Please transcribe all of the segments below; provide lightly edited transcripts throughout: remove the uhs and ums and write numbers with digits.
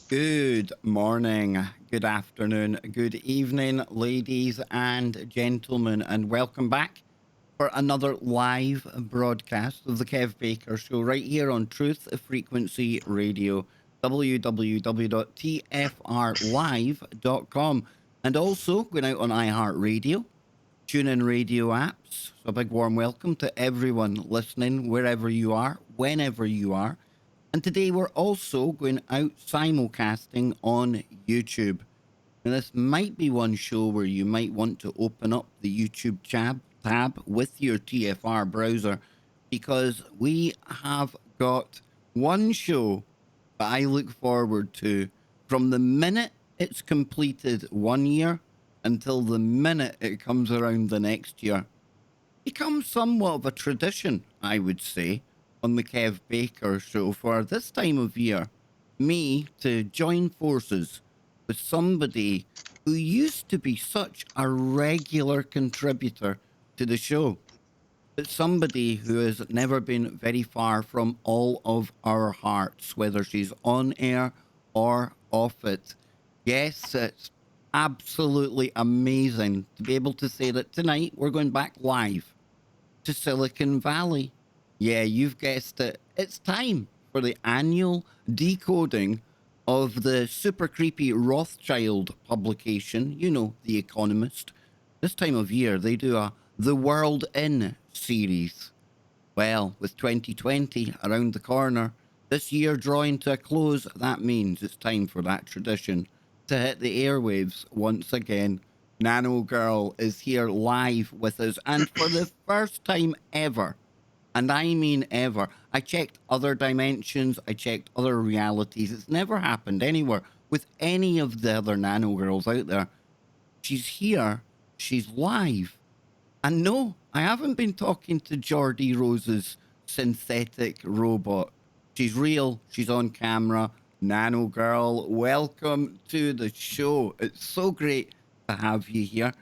Good morning, good afternoon, good evening, ladies and gentlemen, and welcome back for another live broadcast of the Kev Baker Show right here on Truth Frequency Radio, www.tfrlive.com, and also going out on iHeartRadio, TuneIn Radio apps. So a big warm welcome to everyone listening, wherever you are, whenever you are. And today we're also going out simulcasting on YouTube. Now, this might be one show where you might want to open up the YouTube tab with your TFR browser, because we have got one show that I look forward to from the minute it's completed 1 year until the minute it comes around the next year. Becomes somewhat of a tradition, I would say, on the Kev Baker Show for this time of year, me to join forces with somebody who used to be such a regular contributor to the show, but somebody who has never been very far from all of our hearts, whether she's on air or off it. Yes, it's absolutely amazing to be able to say that tonight we're going back live to Silicon Valley. Yeah, you've guessed it. It's time for the annual decoding of the super creepy Rothschild publication, you know, The Economist. This time of year, they do a The World In series. Well, with 2020 around the corner, this year drawing to a close, that means it's time for that tradition to hit the airwaves once again. Nano Girl is here live with us, and for the first time ever, and I mean ever, I checked other dimensions, I checked other realities. It's never happened anywhere with any of the other Nano Girls out there. She's here, she's live. And no, I haven't been talking to Geordie Rose's synthetic robot. She's real, she's on camera. Nano Girl, welcome to the show. It's so great to have you here.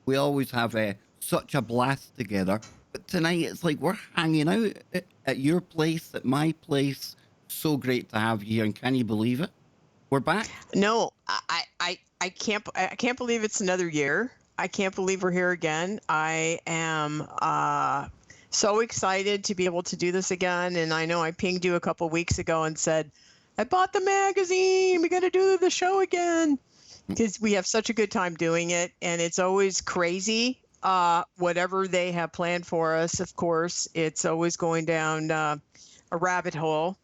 We always have such a blast together. But tonight it's like we're hanging out at your place, at my place. So great to have you here. And can you believe it? We're back. No, I can't believe it's another year. I can't believe we're here again. I am so excited to be able to do this again. And I know I pinged you a couple weeks ago and said, I bought the magazine. We got to do the show again, because we have such a good time doing it. And it's always crazy. Whatever they have planned for us, of course, it's always going down a rabbit hole.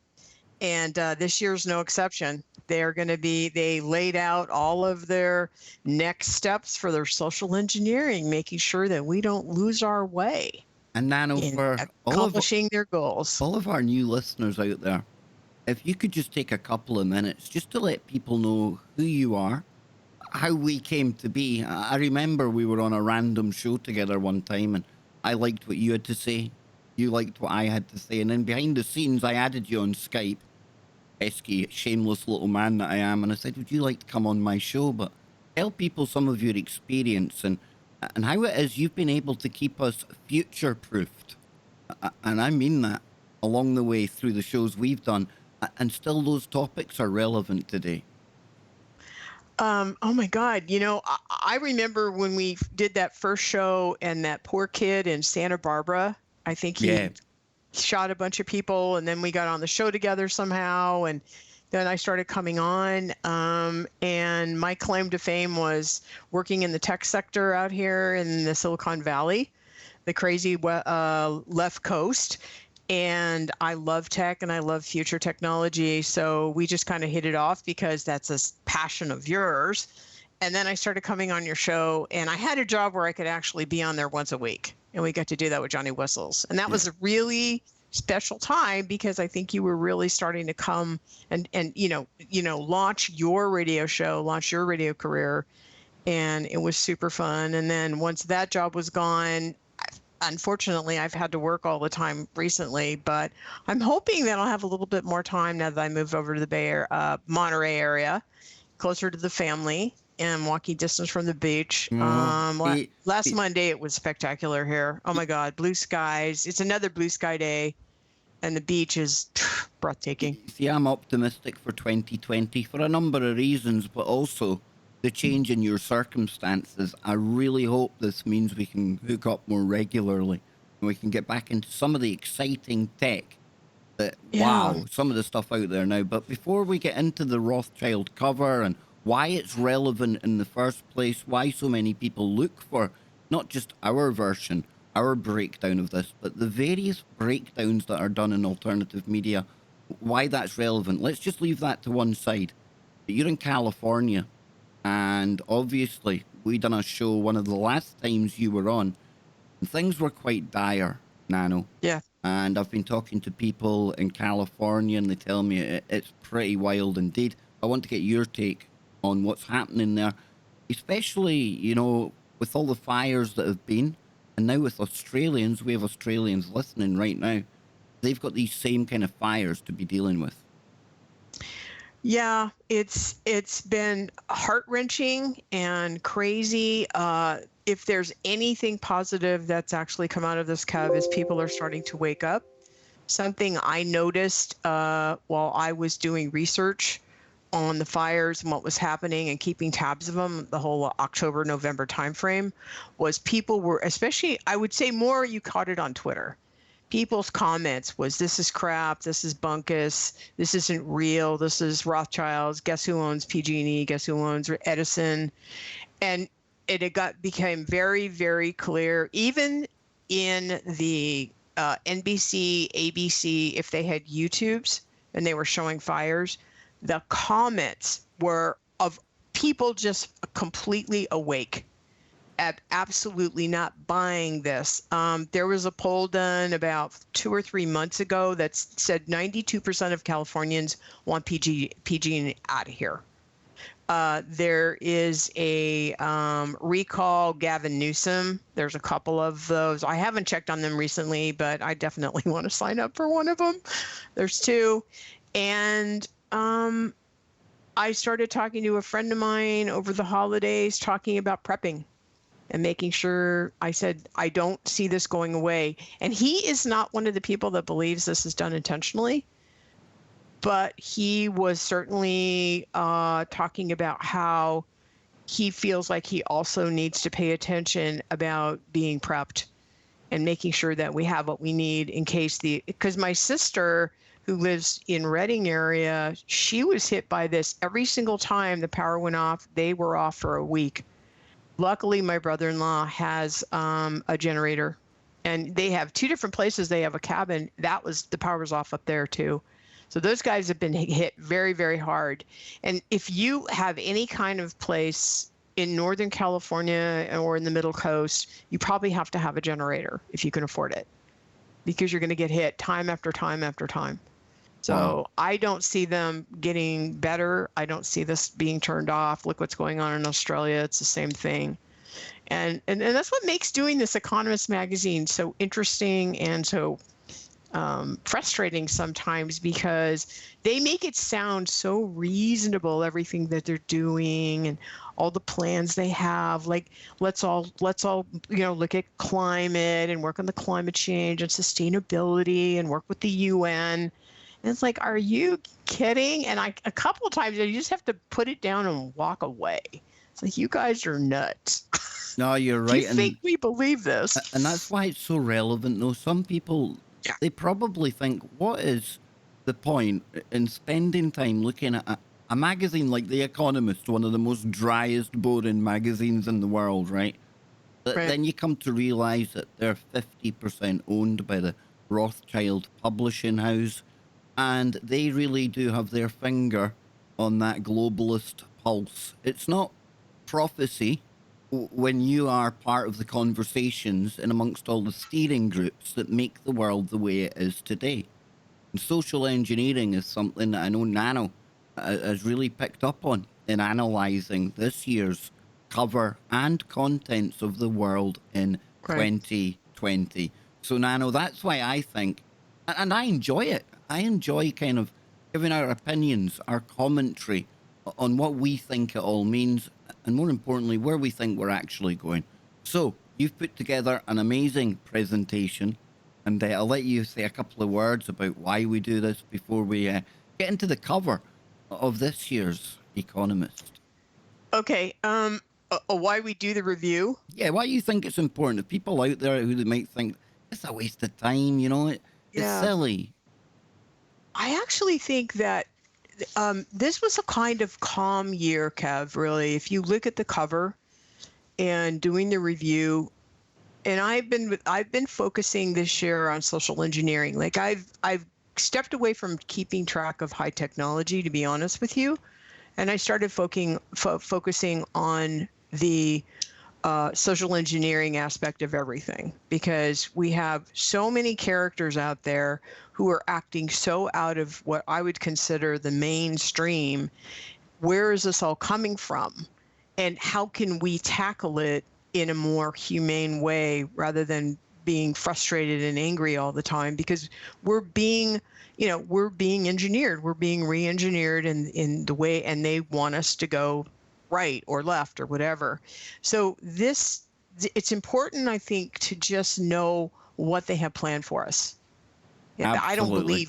And this year's no exception. They laid out all of their next steps for their social engineering, making sure that we don't lose our way. And Nano, for accomplishing their goals. All of our new listeners out there, if you could just take a couple of minutes just to let people know who you are, how we came to be. I remember we were on a random show together one time, and I liked what you had to say. You liked what I had to say. And then behind the scenes, I added you on Skype. Pesky, shameless little man that I am. And I said, would you like to come on my show? But tell people some of your experience and how it is you've been able to keep us future-proofed. And I mean that along the way through the shows we've done. And still those topics are relevant today. Oh my God. I remember when we did that first show and that poor kid in Santa Barbara, I think he shot a bunch of people, and then we got on the show together somehow. And then I started coming on. And my claim to fame was working in the tech sector out here in the Silicon Valley, the crazy left coast. And I love tech and I love future technology. So we just kind of hit it off because that's a passion of yours. And then I started coming on your show, and I had a job where I could actually be on there once a week. And we got to do that with Johnny Whistles. And that was a really special time, because I think you were really starting to come and launch your radio show, launch your radio career. And it was super fun. And then once that job was gone, unfortunately, I've had to work all the time recently, but I'm hoping that I'll have a little bit more time now that I moved over to the Monterey area, closer to the family and walking distance from the beach. Last Monday, it was spectacular here. Oh my God, blue skies. It's another blue sky day, and the beach is breathtaking. See, I'm optimistic for 2020 for a number of reasons, but also the change in your circumstances. I really hope this means we can hook up more regularly and we can get back into some of the exciting tech that, Yeah. wow, some of the stuff out there now. But before we get into the Rothschild cover and why it's relevant in the first place, why so many people look for not just our version, our breakdown of this, but the various breakdowns that are done in alternative media, why that's relevant. Let's just leave that to one side. But you're in California, and obviously we done a show one of the last times you were on, and things were quite dire, Nano. Yeah. And I've been talking to people in California, and they tell me it's pretty wild indeed. I want to get your take on what's happening there, especially, you know, with all the fires that have been, and now with Australians, we have Australians listening right now. They've got these same kind of fires to be dealing with. Yeah, it's been heart-wrenching and crazy. If there's anything positive that's actually come out of this, Kev, is people are starting to wake up. Something I noticed while I was doing research on the fires and what was happening and keeping tabs of them the whole October, November timeframe was people were, especially, I would say more, you caught it on Twitter. People's comments was, this is crap, this is bunkus, this isn't real, this is Rothschilds, guess who owns PG&E, guess who owns Edison. And became very, very clear, even in the NBC, ABC, if they had YouTubes and they were showing fires, the comments were of people just completely awake, absolutely not buying this. There was a poll done about 2 or 3 months ago that said 92% of Californians want PG out of here. There is a recall Gavin Newsom. There's a couple of those. I haven't checked on them recently, but I definitely want to sign up for one of them. There's 2. And I started talking to a friend of mine over the holidays, talking about prepping and making sure. I said, I don't see this going away. And he is not one of the people that believes this is done intentionally, but he was certainly talking about how he feels like he also needs to pay attention about being prepped and making sure that we have what we need in case because my sister, who lives in Redding area, she was hit by this every single time the power went off. They were off for a week. Luckily, my brother-in-law has a generator, and they have 2 different places. They have a cabin. The power was off up there too. So those guys have been hit very, very hard. And if you have any kind of place in Northern California or in the Middle Coast, you probably have to have a generator if you can afford it, because you're going to get hit time after time after time. So I don't see them getting better. I don't see this being turned off. Look what's going on in Australia. It's the same thing. And that's what makes doing this Economist magazine so interesting and so frustrating sometimes, because they make it sound so reasonable, everything that they're doing and all the plans they have. Like, let's all look at climate and work on the climate change and sustainability and work with the UN. And it's like, are you kidding? And a couple of times you just have to put it down and walk away. It's like, you guys are nuts. No, you're right. Do you think we believe this? And that's why it's so relevant, though. Some people, they probably think, what is the point in spending time looking at a magazine like The Economist, one of the most driest, boring magazines in the world, right? But then you come to realize that they're 50% owned by the Rothschild publishing house, and they really do have their finger on that globalist pulse. It's not prophecy when you are part of the conversations and amongst all the steering groups that make the world the way it is today. And social engineering is something that I know Nano has really picked up on in analysing this year's cover and contents of the world in 2020. So Nano, that's why I think, and I enjoy it. I enjoy kind of giving our opinions, our commentary on what we think it all means, and more importantly, where we think we're actually going. So you've put together an amazing presentation, And I'll let you say a couple of words about why we do this before we get into the cover of this year's Economist. Okay. Why we do the review? Yeah, why you think it's important? If people out there who might think it's a waste of time, it's Yeah. silly. I actually think that this was a kind of calm year, Kev, really. If you look at the cover and doing the review, and I've been focusing this year on social engineering. Like I've stepped away from keeping track of high technology, to be honest with you, and I started focusing on the social engineering aspect of everything, because we have so many characters out there who are acting so out of what I would consider the mainstream. Where is this all coming from? And how can we tackle it in a more humane way rather than being frustrated and angry all the time? Because we're being engineered, we're being re-engineered in the way, and they want us to go right or left or whatever. So it's important, I think, to just know what they have planned for us. Absolutely.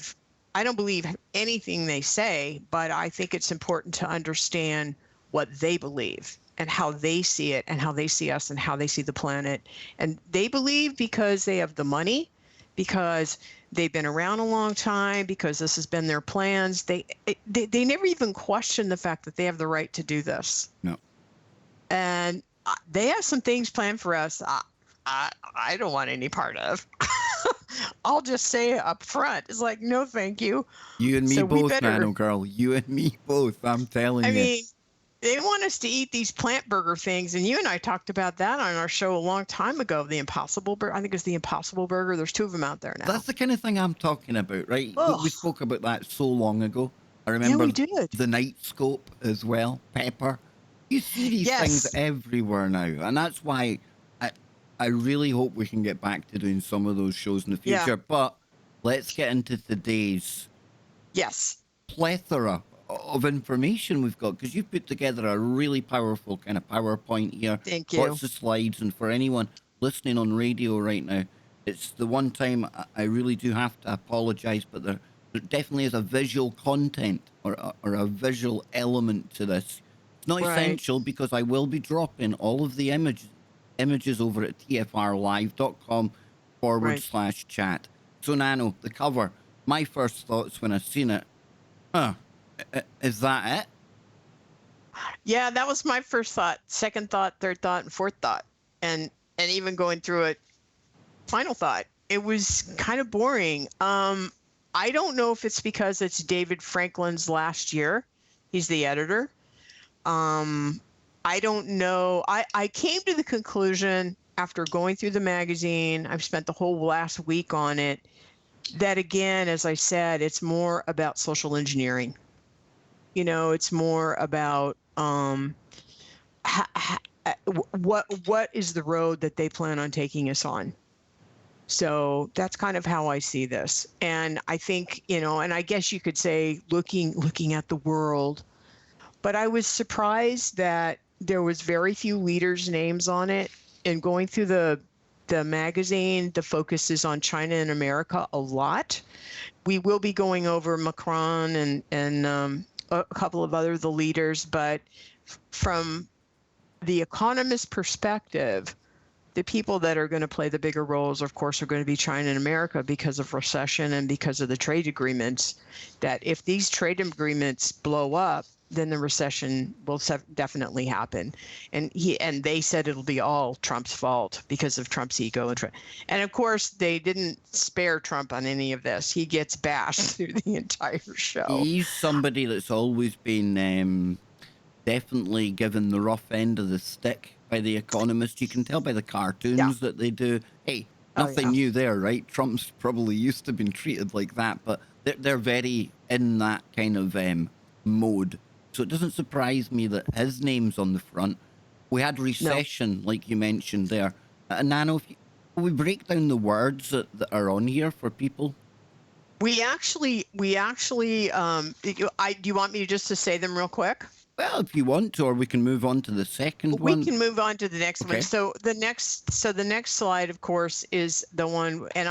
I don't believe anything they say, but I think it's important to understand what they believe and how they see it and how they see us and how they see the planet. And they believe because they have the money, because they've been around a long time, because this has been their plans. They never even question the fact that they have the right to do this. No. And they have some things planned for us I don't want any part of. I'll just say it up front. It's like, no, thank you. You and me both, Nano Girl. You and me both. I'm telling you. I mean, they want us to eat these plant burger things, and you and I talked about that on our show a long time ago. The Impossible Burger. I think it's the Impossible Burger. There's 2 of them out there now. That's the kind of thing I'm talking about, right? Ugh. We spoke about that so long ago. I remember we did. the Night Scope as well, Pepper. You see these things everywhere now, and that's why I really hope we can get back to doing some of those shows in the future. Yeah. But let's get into today's plethora of information we've got, because you've put together a really powerful kind of PowerPoint here. Thank you. Lots of slides, and for anyone listening on radio right now, it's the one time I really do have to apologize, but there definitely is a visual content or a visual element to this. It's not essential, because I will be dropping all of the images over at tfrlive.com/chat. So, Nano, the cover, my first thoughts when I seen it, is that it? Yeah, that was my first thought. Second thought, third thought, and fourth thought. And even going through it, final thought. It was kind of boring. I don't know if it's because it's David Franklin's last year. He's the editor. I don't know. I came to the conclusion after going through the magazine, I've spent the whole last week on it, that again, as I said, it's more about social engineering. It's more about what is the road that they plan on taking us on. So that's kind of how I see this. And I think, and I guess you could say looking at the world, but I was surprised that there was very few leaders' names on it. And going through the magazine, the focus is on China and America a lot. We will be going over Macron and a couple of the leaders, but from the Economist perspective, the people that are going to play the bigger roles, of course, are going to be China and America because of recession and because of the trade agreements. That if these trade agreements blow up, then the recession will definitely happen. And they said it'll be all Trump's fault because of Trump's ego. And of course, they didn't spare Trump on any of this. He gets bashed through the entire show. He's somebody that's always been definitely given the rough end of the stick by The Economist. You can tell by the cartoons that they do. Hey, nothing new there, right? Trump's probably used to being treated like that, but they're very in that kind of mode. So it doesn't surprise me that his name's on the front. We had recession, like you mentioned there. Nano, will we break down the words that are on here for people? We actually, do you want me just to say them real quick? Well, if you want to, or we can move on to the second one. We can move on to the next one. So the next slide, of course, is the one, and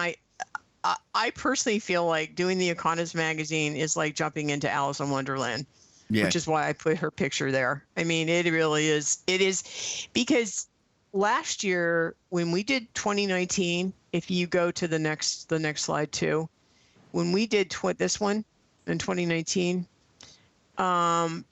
I personally feel like doing the Economist magazine is like jumping into Alice in Wonderland, Yeah. which is why I put her picture there. I mean, it really is. It is because last year when we did 2019, if you go to the next slide too, when we did this one in 2019, the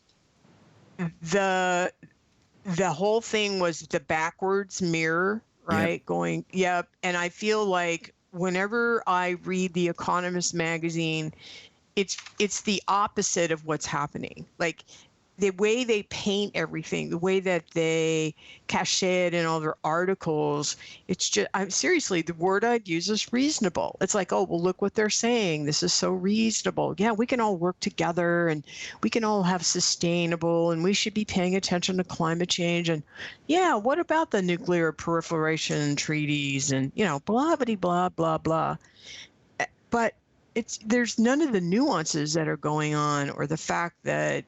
whole thing was the backwards mirror, right? Yep. Going, yep. And I feel like whenever I read the Economist magazine, it's the opposite of what's happening. Like the way they paint everything, the way that they cachet it in all their articles, it's just, I'm seriously, the word I'd use is reasonable. It's like, oh, well, look what they're saying. This is so reasonable. Yeah, we can all work together and we can all have sustainable, and we should be paying attention to climate change. And yeah, what about the nuclear proliferation treaties and, blah, blah, blah, blah, blah. But there's none of the nuances that are going on, or the fact that,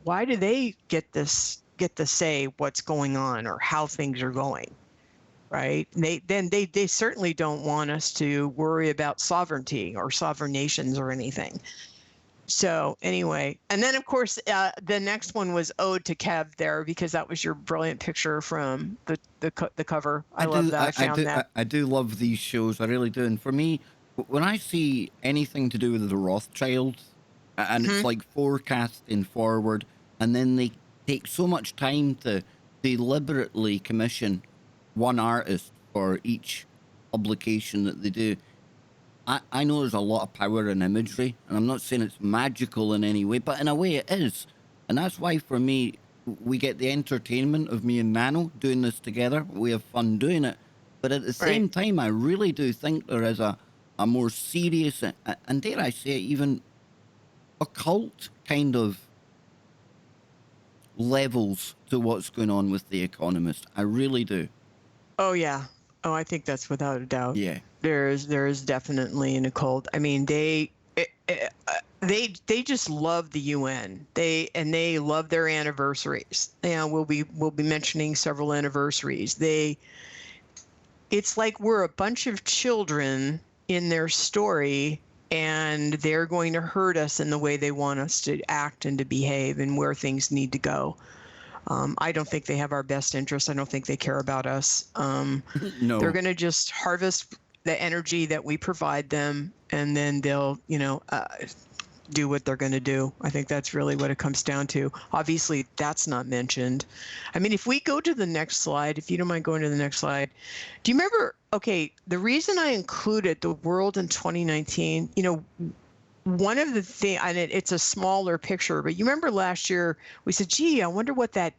why do they get to say what's going on or how things are going, right? They certainly don't want us to worry about sovereignty or sovereign nations or anything. So anyway, and then of course the next one was Ode to Kev there, because that was your brilliant picture from the cover. I love that. I found that. I do love these shows. I really do. And for me, when I see anything to do with the Rothschilds, and it's like forecasting forward, and then they take so much time to deliberately commission one artist for each publication that they do. I know there's a lot of power in imagery, and I'm not saying it's magical in any way, but in a way it is. And that's why for me, we get the entertainment of me and Nano doing this together. We have fun doing it. But at the same time, I really do think there is a more serious, and dare I say it, even occult kind of levels to what's going on with The Economist. I really do. Oh yeah. Oh, I think that's without a doubt. Yeah. There is definitely an occult. I mean, they just love the UN. They love their anniversaries. We'll be mentioning several anniversaries. It's like we're a bunch of children in their story, and they're going to hurt us in the way they want us to act and to behave and where things need to go. I don't think they have our best interests. I don't think they care about us. No. They're going to just harvest the energy that we provide them, and then they'll, do what they're going to do. I think that's really what it comes down to. Obviously, that's not mentioned. I mean, if we go to the next slide, if you don't mind going to the next slide. Do you remember, okay, the reason I included the world in 2019, one of the things, and it's a smaller picture, but you remember last year we said, gee, I wonder what that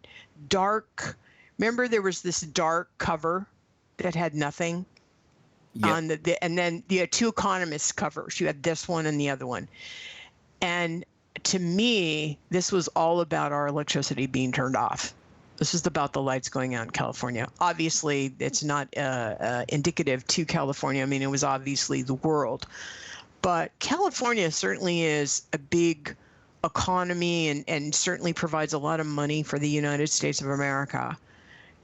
remember there was this dark cover that had nothing on and then you had two Economist covers. You had this one and the other one. And to me, this was all about our electricity being turned off. This is about the lights going out in California. Obviously, it's not indicative to California. I mean, it was obviously the world. But California certainly is a big economy and certainly provides a lot of money for the United States of America.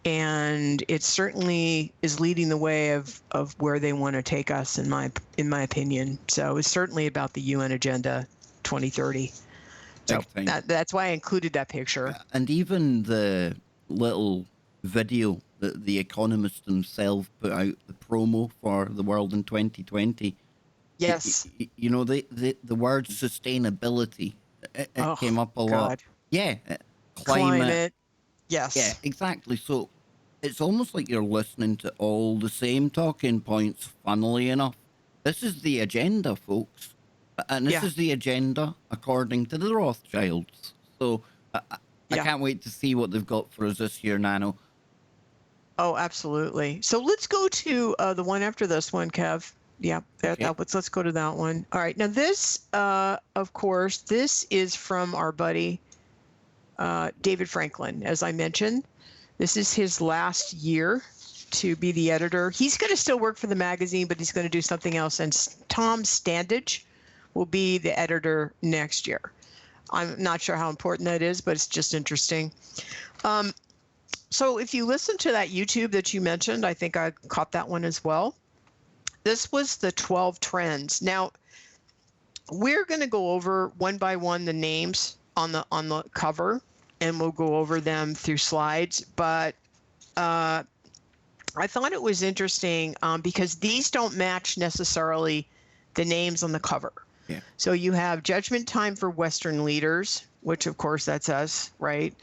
And it certainly is leading the way of where they want to take us, in my opinion. So it's certainly about the UN Agenda 2030. So that's why I included that picture. And even the little video that the Economist themselves put out, the promo for the world in 2020. Yes. The word sustainability, it came up a lot. Yeah. Climate. Yes. Yeah, exactly. So it's almost like you're listening to all the same talking points, funnily enough. This is the agenda, folks. And this is the agenda according to the Rothschilds. So I can't wait to see what they've got for us this year, Nano. Oh, absolutely. So let's go to the one after this one, Kev. Yeah, let's go to that one. All right. Now this, of course, this is from our buddy, David Franklin. As I mentioned, this is his last year to be the editor. He's going to still work for the magazine, but he's going to do something else. And Tom Standage will be the editor next year. I'm not sure how important that is, but it's just interesting. So if you listen to that YouTube that you mentioned, I think I caught that one as well. This was the 12 trends. Now, we're going to go over one by one the names on the cover, and we'll go over them through slides. But I thought it was interesting because these don't match necessarily the names on the cover. Yeah. So you have Judgment Time for Western Leaders, which of course that's us, right?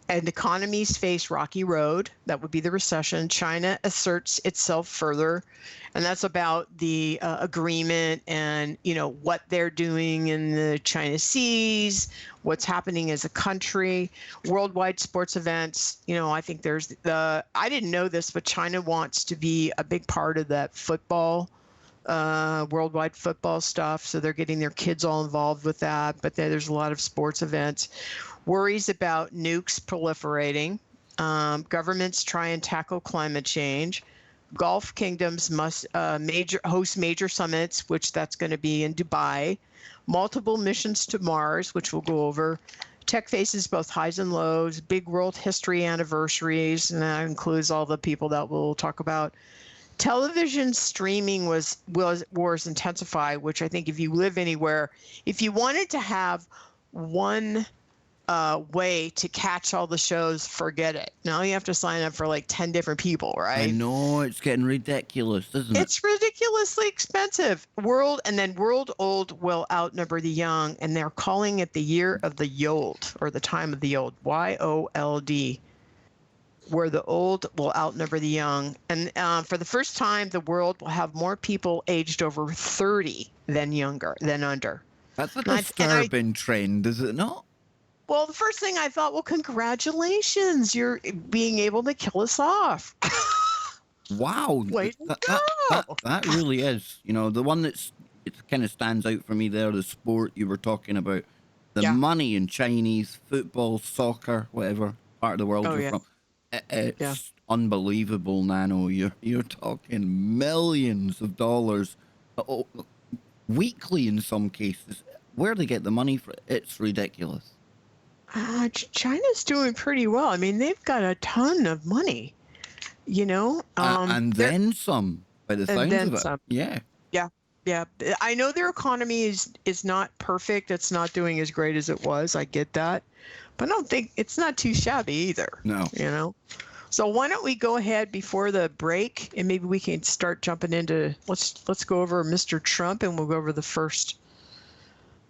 And economies face rocky road. That would be the recession. China asserts itself further, and that's about the agreement and what they're doing in the China seas, what's happening as a country, worldwide sports events. I think there's I didn't know this, but China wants to be a big part of that football, worldwide football stuff. So they're getting their kids all involved with that. But there's a lot of sports events. Worries about nukes proliferating. Governments try and tackle climate change. Gulf kingdoms must host major summits, which that's going to be in Dubai. Multiple missions to Mars, which we'll go over. Tech faces both highs and lows. Big world history anniversaries, and that includes all the people that we'll talk about. Television streaming wars intensify, which I think if you live anywhere, if you wanted to have one way to catch all the shows, forget it. Now you have to sign up for like 10 different people, right? I know, it's getting ridiculous, isn't it? It's ridiculously expensive. World old will outnumber the young, and they're calling it the year of the Yold, or the time of the Yold, YOLD, where the old will outnumber the young. And for the first time, the world will have more people aged over 30 than under. That's a disturbing trend, is it not? Well, the first thing I thought, well, congratulations, you're being able to kill us off. Wow. Way to go. That really is. The one it kind of stands out for me there, the sport you were talking about. The money in Chinese football, soccer, whatever part of the world you're from. It's unbelievable, Nano. You're talking millions of dollars weekly in some cases. Where they get the money for it's ridiculous. China's doing pretty well. I mean, they've got a ton of money, and then some, by the sounds of it. Some. Yeah. Yeah. I know their economy is not perfect. It's not doing as great as it was. I get that. But I don't think it's not too shabby either. No. So why don't we go ahead before the break, and maybe we can start jumping into, let's go over Mr. Trump, and we'll go over the first.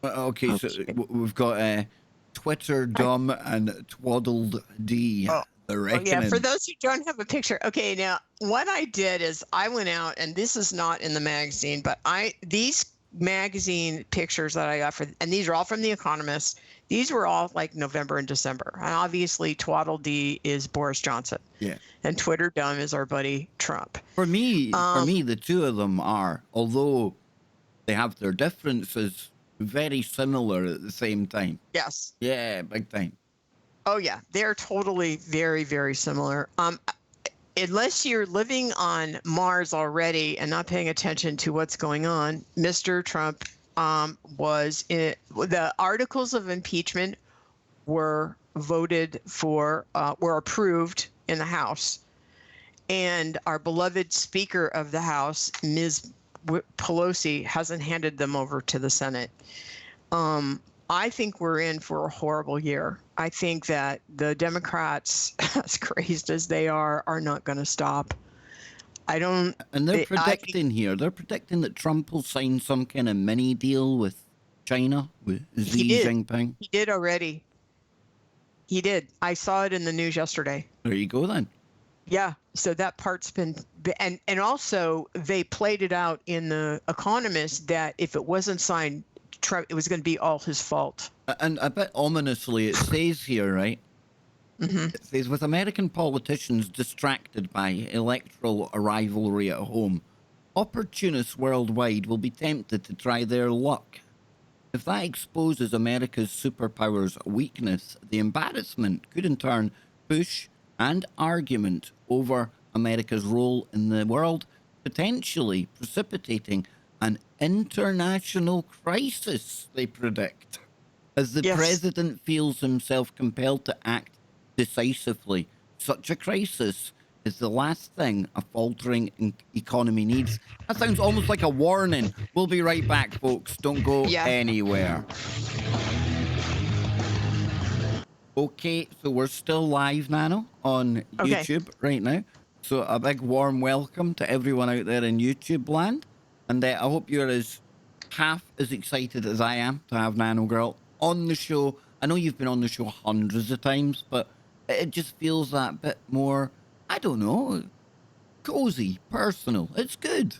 Okay. So we've got Twitter Dumb and Twaddled D. The Reckoning. Yeah, for those who don't have a picture. Okay, now what I did is I went out, and this is not in the magazine, but these magazine pictures that I got and these are all from The Economist. These were all like November and December. And obviously Twaddle D is Boris Johnson. Yeah. And Twitter Dumb is our buddy Trump. For me, the two of them are, although they have their differences, very similar at the same time. Yes. Yeah, big time. Oh yeah, they're totally very, very similar. Unless you're living on Mars already and not paying attention to what's going on, Mr. Trump the articles of impeachment were voted for, were approved in the House. And our beloved Speaker of the House, Ms. Pelosi, hasn't handed them over to the Senate. I think we're in for a horrible year. I think that the Democrats, as crazed as they are not going to stop. And they're predicting they're predicting that Trump will sign some kind of mini deal with China, with Xi Jinping. He did already. He did. I saw it in the news yesterday. There you go then. Yeah. So that part's been, and also they played it out in The Economist that if it wasn't signed, Trump, it was going to be all his fault. And a bit ominously, it says here, right? Mm-hmm. It says, with American politicians distracted by electoral rivalry at home, opportunists worldwide will be tempted to try their luck. If that exposes America's superpowers' weakness, the embarrassment could in turn push and argument over America's role in the world, potentially precipitating an international crisis, they predict, as the president feels himself compelled to act decisively. Such a crisis is the last thing a faltering economy needs. That sounds almost like a warning. We'll be right back, folks. Don't go Yeah. anywhere. Okay, so we're still live, Nano, on Okay. YouTube right now. So a big warm welcome to everyone out there in YouTube land. And I hope you're as half as excited as I am to have Nano Girl on the show. I know you've been on the show hundreds of times, but it just feels that bit more, I don't know, cozy, personal. It's good.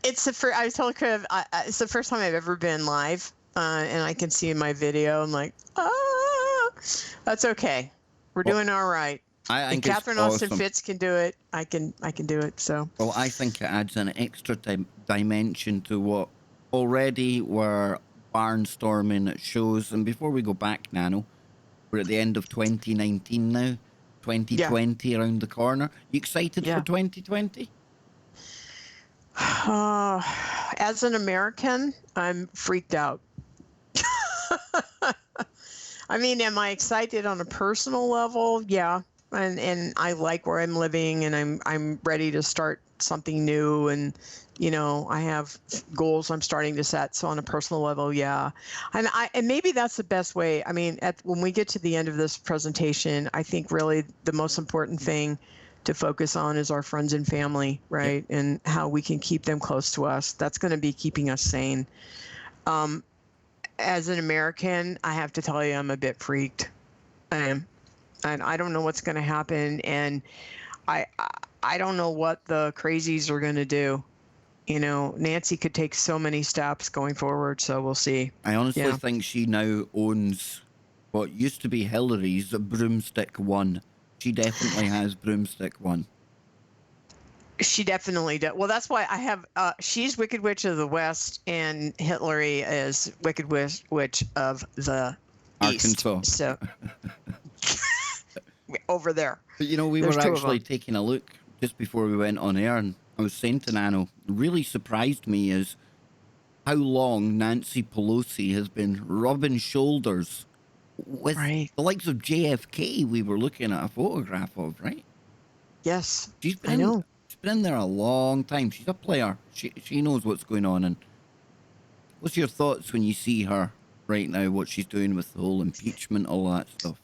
It's the first. I was telling Trev, it's the first time I've ever been live, and I can see in my video. I'm like, that's okay. We're doing all right. I think Catherine it's Austin awesome. Fitz can do it. I can do it. So. Well, I think it adds an extra dimension to what already were barnstorming shows. And before we go back, Nano, we're at the end of 2019 now. 2020 around the corner. You excited for 2020? As an American, I'm freaked out. I mean, am I excited on a personal level? Yeah. And I like where I'm living, and I'm ready to start something new, and I have goals I'm starting to set. So on a personal level, yeah. And maybe that's the best way. I mean, when we get to the end of this presentation, I think really the most important thing to focus on is our friends and family, right? Yeah. And how we can keep them close to us. That's going to be keeping us sane. As an American, I have to tell you, I'm a bit freaked. I am. And I don't know what's going to happen. And I don't know what the crazies are going to do. Nancy could take so many steps going forward. So we'll see. I honestly think she now owns what used to be Hillary's Broomstick One. She definitely has Broomstick One. She definitely does. Well, that's why I have, she's Wicked Witch of the West, and Hillary is Wicked Witch of the Arkansas. East. So over there. But we were actually taking a look just before we went on air, and I was saying to Nano, really surprised me is how long Nancy Pelosi has been rubbing shoulders with the likes of JFK. We were looking at a photograph of, right? Yes, She's been in there a long time. She's a player. She knows what's going on. And what's your thoughts when you see her right now, what she's doing with the whole impeachment, all that stuff?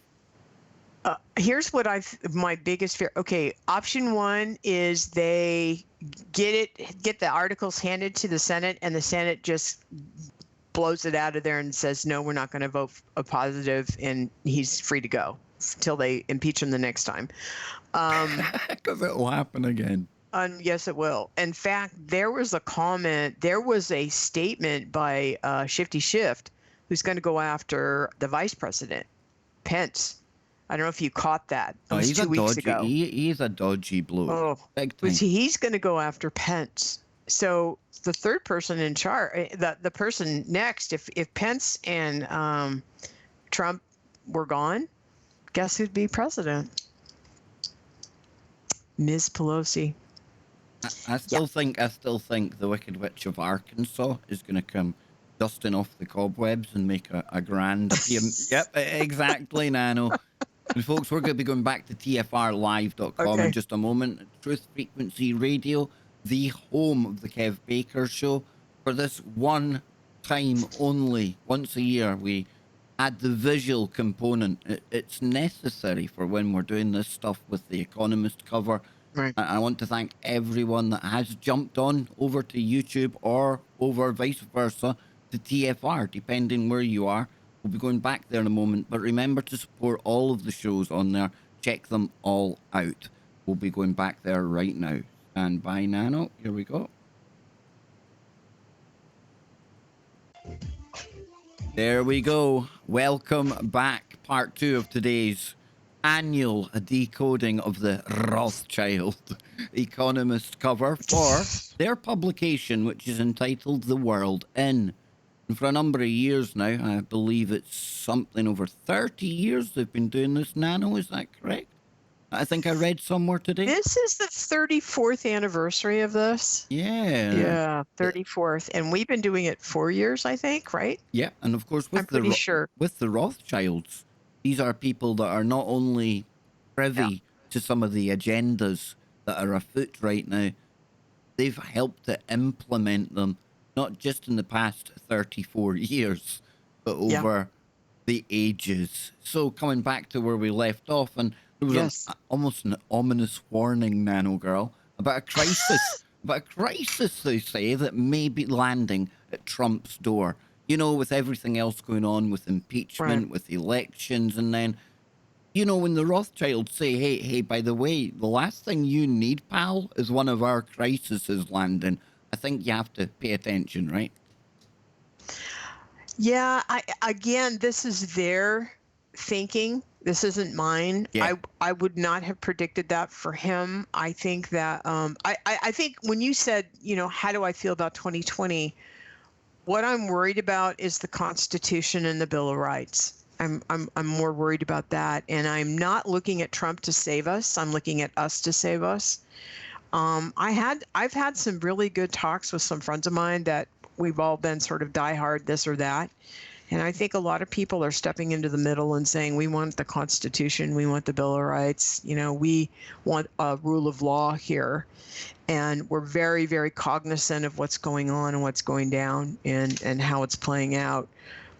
Here's what my biggest fear. Okay, option one is they get the articles handed to the Senate, and the Senate just blows it out of there and says, no, we're not going to vote a positive, and he's free to go until they impeach him the next time. Because it will happen again. Yes, it will. In fact, there was a statement by Shifty Shift, who's going to go after the vice president, Pence. I don't know if you caught that. It was 2 weeks ago. He's a dodgy bloke. Oh, he's going to go after Pence. So the third person in charge, the person next, if Pence and Trump were gone, guess who'd be president? Ms. Pelosi. I still think the Wicked Witch of Arkansas is going to come dusting off the cobwebs and make a grand appearance. Yep, exactly, Nano. And folks, we're going to be going back to tfrlive.com in just a moment. Truth Frequency Radio, the home of the Kev Baker Show. For this one time only, once a year, we add the visual component. It's necessary for when we're doing this stuff with the Economist cover. Right. I want to thank everyone that has jumped on over to YouTube or over vice versa to TFR, depending where you are. We'll be going back there in a moment, but remember to support all of the shows on there. Check them all out. We'll be going back there right now. Stand by, Nano. Here we go. There we go. Welcome back. Part 2 of today's annual decoding of the Rothschild Economist cover for their publication, which is entitled The World In. And for a number of years now, I believe it's something over 30 years they've been doing this, Nano, is that correct? I think I read somewhere today. This is the 34th anniversary of this. Yeah. Yeah, 34th. And we've been doing it 4 years, I think, right? Yeah, and of course, I'm pretty sure. With the Rothschilds, these are people that are not only privy to some of the agendas that are afoot right now, they've helped to implement them, not just in the past 34 years, but Yeah. over the ages. So coming back to where we left off, and there was Yes. almost an ominous warning, Nano Girl, about a crisis, about a crisis, they say, that may be landing at Trump's door. You know, with everything else going on with Right. impeachment, with elections, and then, you know, when the Rothschilds say, hey, by the way, the last thing you need, pal, is one of our crises landing, I think you have to pay attention, right? Yeah, again, this is their thinking. This isn't mine. Yeah. I would not have predicted that for him. I think that I think when you said, you know, how do I feel about 2020? What I'm worried about is the Constitution and the Bill of Rights. I'm more worried about that, and I'm not looking at Trump to save us. I'm looking at us to save us. I've had some really good talks with some friends of mine that we've all been sort of diehard this or that. And I think a lot of people are stepping into the middle and saying, we want the Constitution, we want the Bill of Rights, you know, we want a rule of law here. And we're very, very cognizant of what's going on and what's going down and how it's playing out.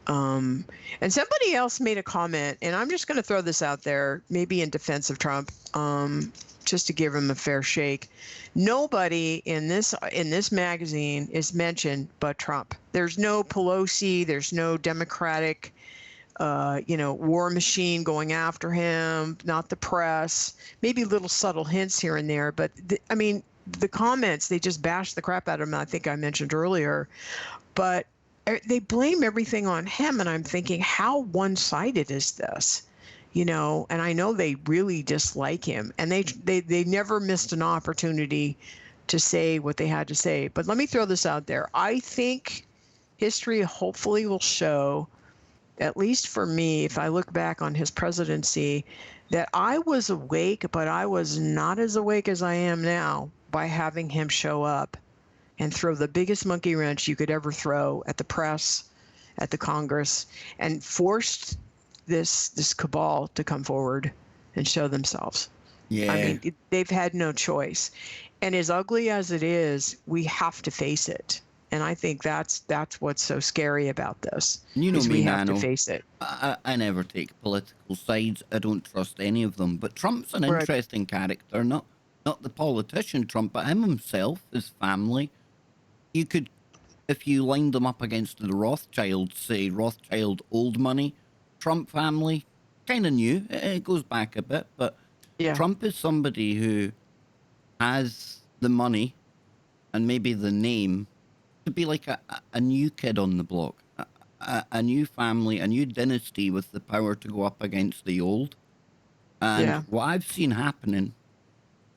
And somebody else made a comment, and I'm just going to throw this out there, maybe in defense of Trump, just to give him a fair shake. Nobody in this magazine is mentioned but Trump. There's no Pelosi. There's no Democratic, war machine going after him. Not the press. Maybe little subtle hints here and there, but the comments, they just bash the crap out of him. I think I mentioned earlier, but they blame everything on him, and I'm thinking, how one-sided is this? You know, and I know they really dislike him, and they never missed an opportunity to say what they had to say. But let me throw this out there. I think history hopefully will show, at least for me, if I look back on his presidency, that I was awake, but I was not as awake as I am now by having him show up and throw the biggest monkey wrench you could ever throw at the press, at the Congress, and forced this cabal to come forward and show themselves. Yeah. I mean, they've had no choice. And as ugly as it is, we have to face it. And I think that's what's so scary about this. You know is me, we have Nano. to face it. I never take political sides. I don't trust any of them. But Trump's an Right. interesting character, not the politician Trump, but him himself, his family. You could, if you lined them up against the Rothschilds, say Rothschild old money, Trump family, kind of new. It goes back a bit, but Yeah. Trump is somebody who has the money and maybe the name to be like a new kid on the block, a new family, a new dynasty with the power to go up against the old. And Yeah. what I've seen happening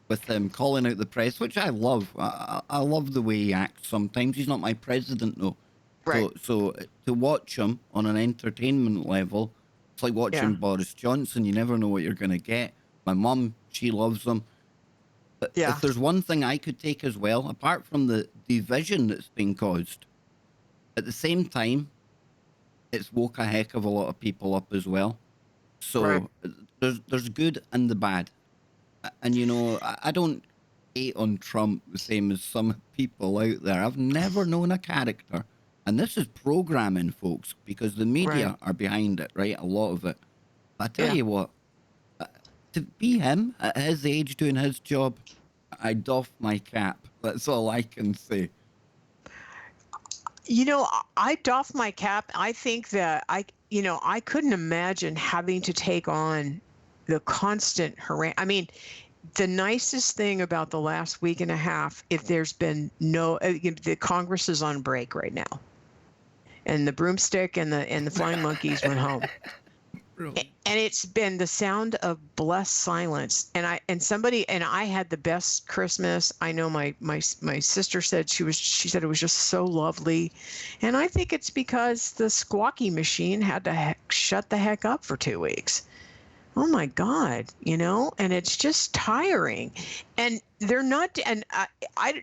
with him calling out the press, which I love. I love the way he acts sometimes. He's not my president, though. Right. So to watch him on an entertainment level, it's like watching Yeah. Boris Johnson. You never know what you're going to get. My mum, she loves him. But Yeah. if there's one thing I could take as well, apart from the division that's been caused, at the same time, it's woke a heck of a lot of people up as well. So Right. there's good and the bad. And, you know, I don't hate on Trump the same as some people out there. I've never known a character. And this is programming, folks, because the media Right. are behind it, right? A lot of it. I tell Yeah. you what, to be him at his age doing his job, I doff my cap. That's all I can say. You know, I doff my cap. I think that I couldn't imagine having to take on the constant harass. I mean, the nicest thing about the last week and a half, if there's been the Congress is on break right now, and the broomstick and the flying monkeys went home. Really? And it's been the sound of blessed silence. And I had the best Christmas. I know my sister said she said it was just so lovely. And I think it's because the squawky machine had to shut the heck up for 2 weeks. Oh my God, and it's just tiring. And they're not, and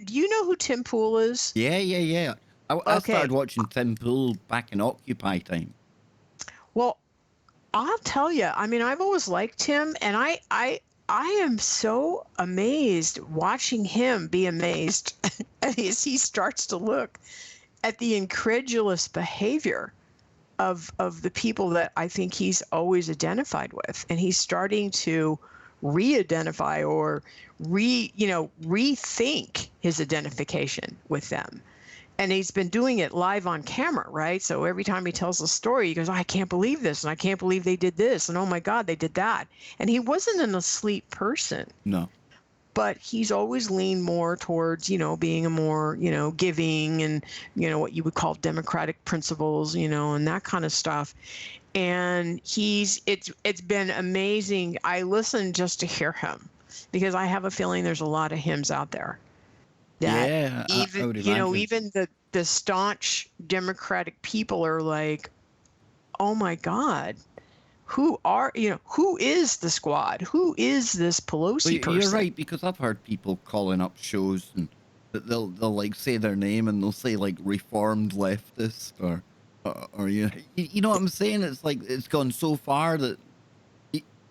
do you know who Tim Pool is? Yeah. I started watching Tim Pool back in Occupy time. Well, I'll tell you, I mean, I've always liked him, and I I am so amazed watching him be amazed as he starts to look at the incredulous behavior of the people that I think he's always identified with, and he's starting to re-identify or rethink his identification with them. And he's been doing it live on camera, right? So every time he tells a story, he goes, I can't believe this, and I can't believe they did this, and oh my God, they did that. And he wasn't an asleep person, No. but he's always leaned more towards, being a more, giving and, what you would call democratic principles, and that kind of stuff. And it's been amazing. I listen just to hear him because I have a feeling there's a lot of hymns out there that Yeah, I even, would imagine. even the staunch democratic people are like, oh my God, who is the squad? Who is this Pelosi person? You're right, because I've heard people calling up shows and they'll like say their name and they'll say like reformed leftist or you know what I'm saying? It's like it's gone so far that,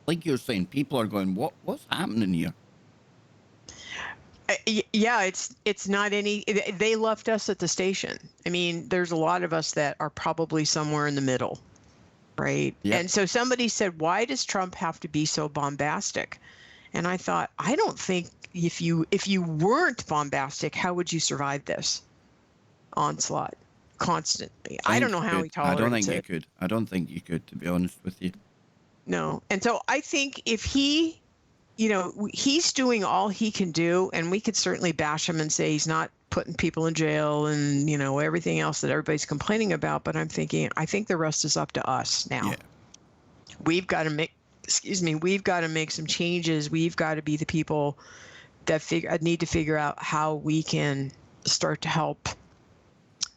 like you're saying, people are going, what's happening here? Yeah, it's not any. They left us at the station. I mean, there's a lot of us that are probably somewhere in the middle, right? Yep. And so somebody said, why does Trump have to be so bombastic? And I thought, I don't think if you weren't bombastic, how would you survive this onslaught constantly? I don't know how he tolerates it. I don't think you could. I don't think you could, to be honest with you. No. And so I think if he, he's doing all he can do, and we could certainly bash him and say he's not putting people in jail and, everything else that everybody's complaining about. But I'm thinking, I think the rest is up to us now. Yeah. We've got to make some changes. We've got to be the people that need to figure out how we can start to help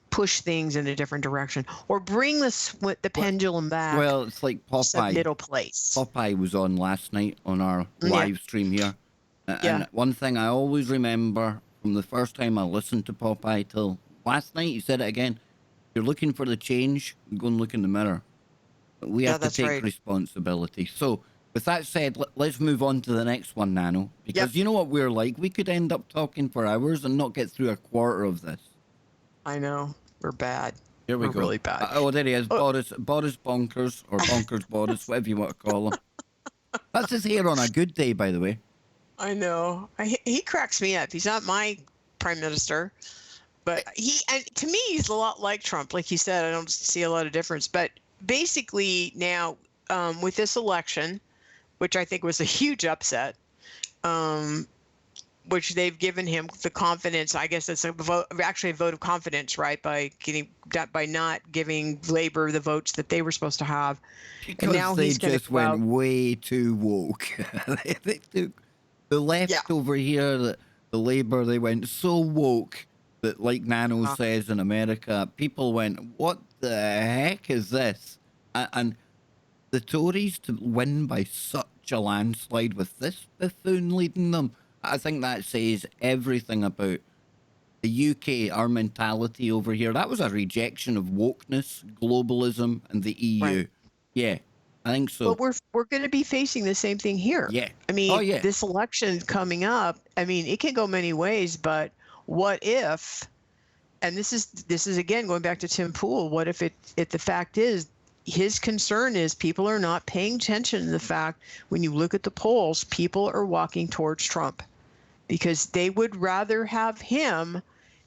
push things in a different direction or bring the pendulum back. Well, it's like Popeye. Middle place. Popeye was on last night on our live stream here. And one thing I always remember from the first time I listened to Popeye till last night, he said it again. You're looking for the change, go and look in the mirror. We have to take responsibility. So with that said, let's move on to the next one, Nano. Because you know what we're like? We could end up talking for hours and not get through a quarter of this. I know. We're bad. Here we go. Really bad. Oh, there he is. Boris Bonkers, or Bonkers Boris, whatever you want to call him. That's his hair on a good day, by the way. I know. He cracks me up. He's not my prime minister, but to me, he's a lot like Trump. Like you said, I don't see a lot of difference. But basically now, with this election, which I think was a huge upset, which they've given him the confidence. I guess it's a vote of confidence, right? By not giving Labor the votes that they were supposed to have. Because and now they he's just went way too woke. They took the left over here, the Labor, they went so woke that, like Nano says in America, people went, what the heck is this? And the Tories to win by such a landslide with this buffoon leading them, I think that says everything about the UK, our mentality over here. That was a rejection of wokeness, globalism, and the EU. Right. Yeah, I think so. But we're going to be facing the same thing here. Yeah. I mean, this election coming up, I mean, it can go many ways, but what if, and this is again going back to Tim Pool, what if the fact is, his concern is people are not paying attention to the fact when you look at the polls, people are walking towards Trump because they would rather have him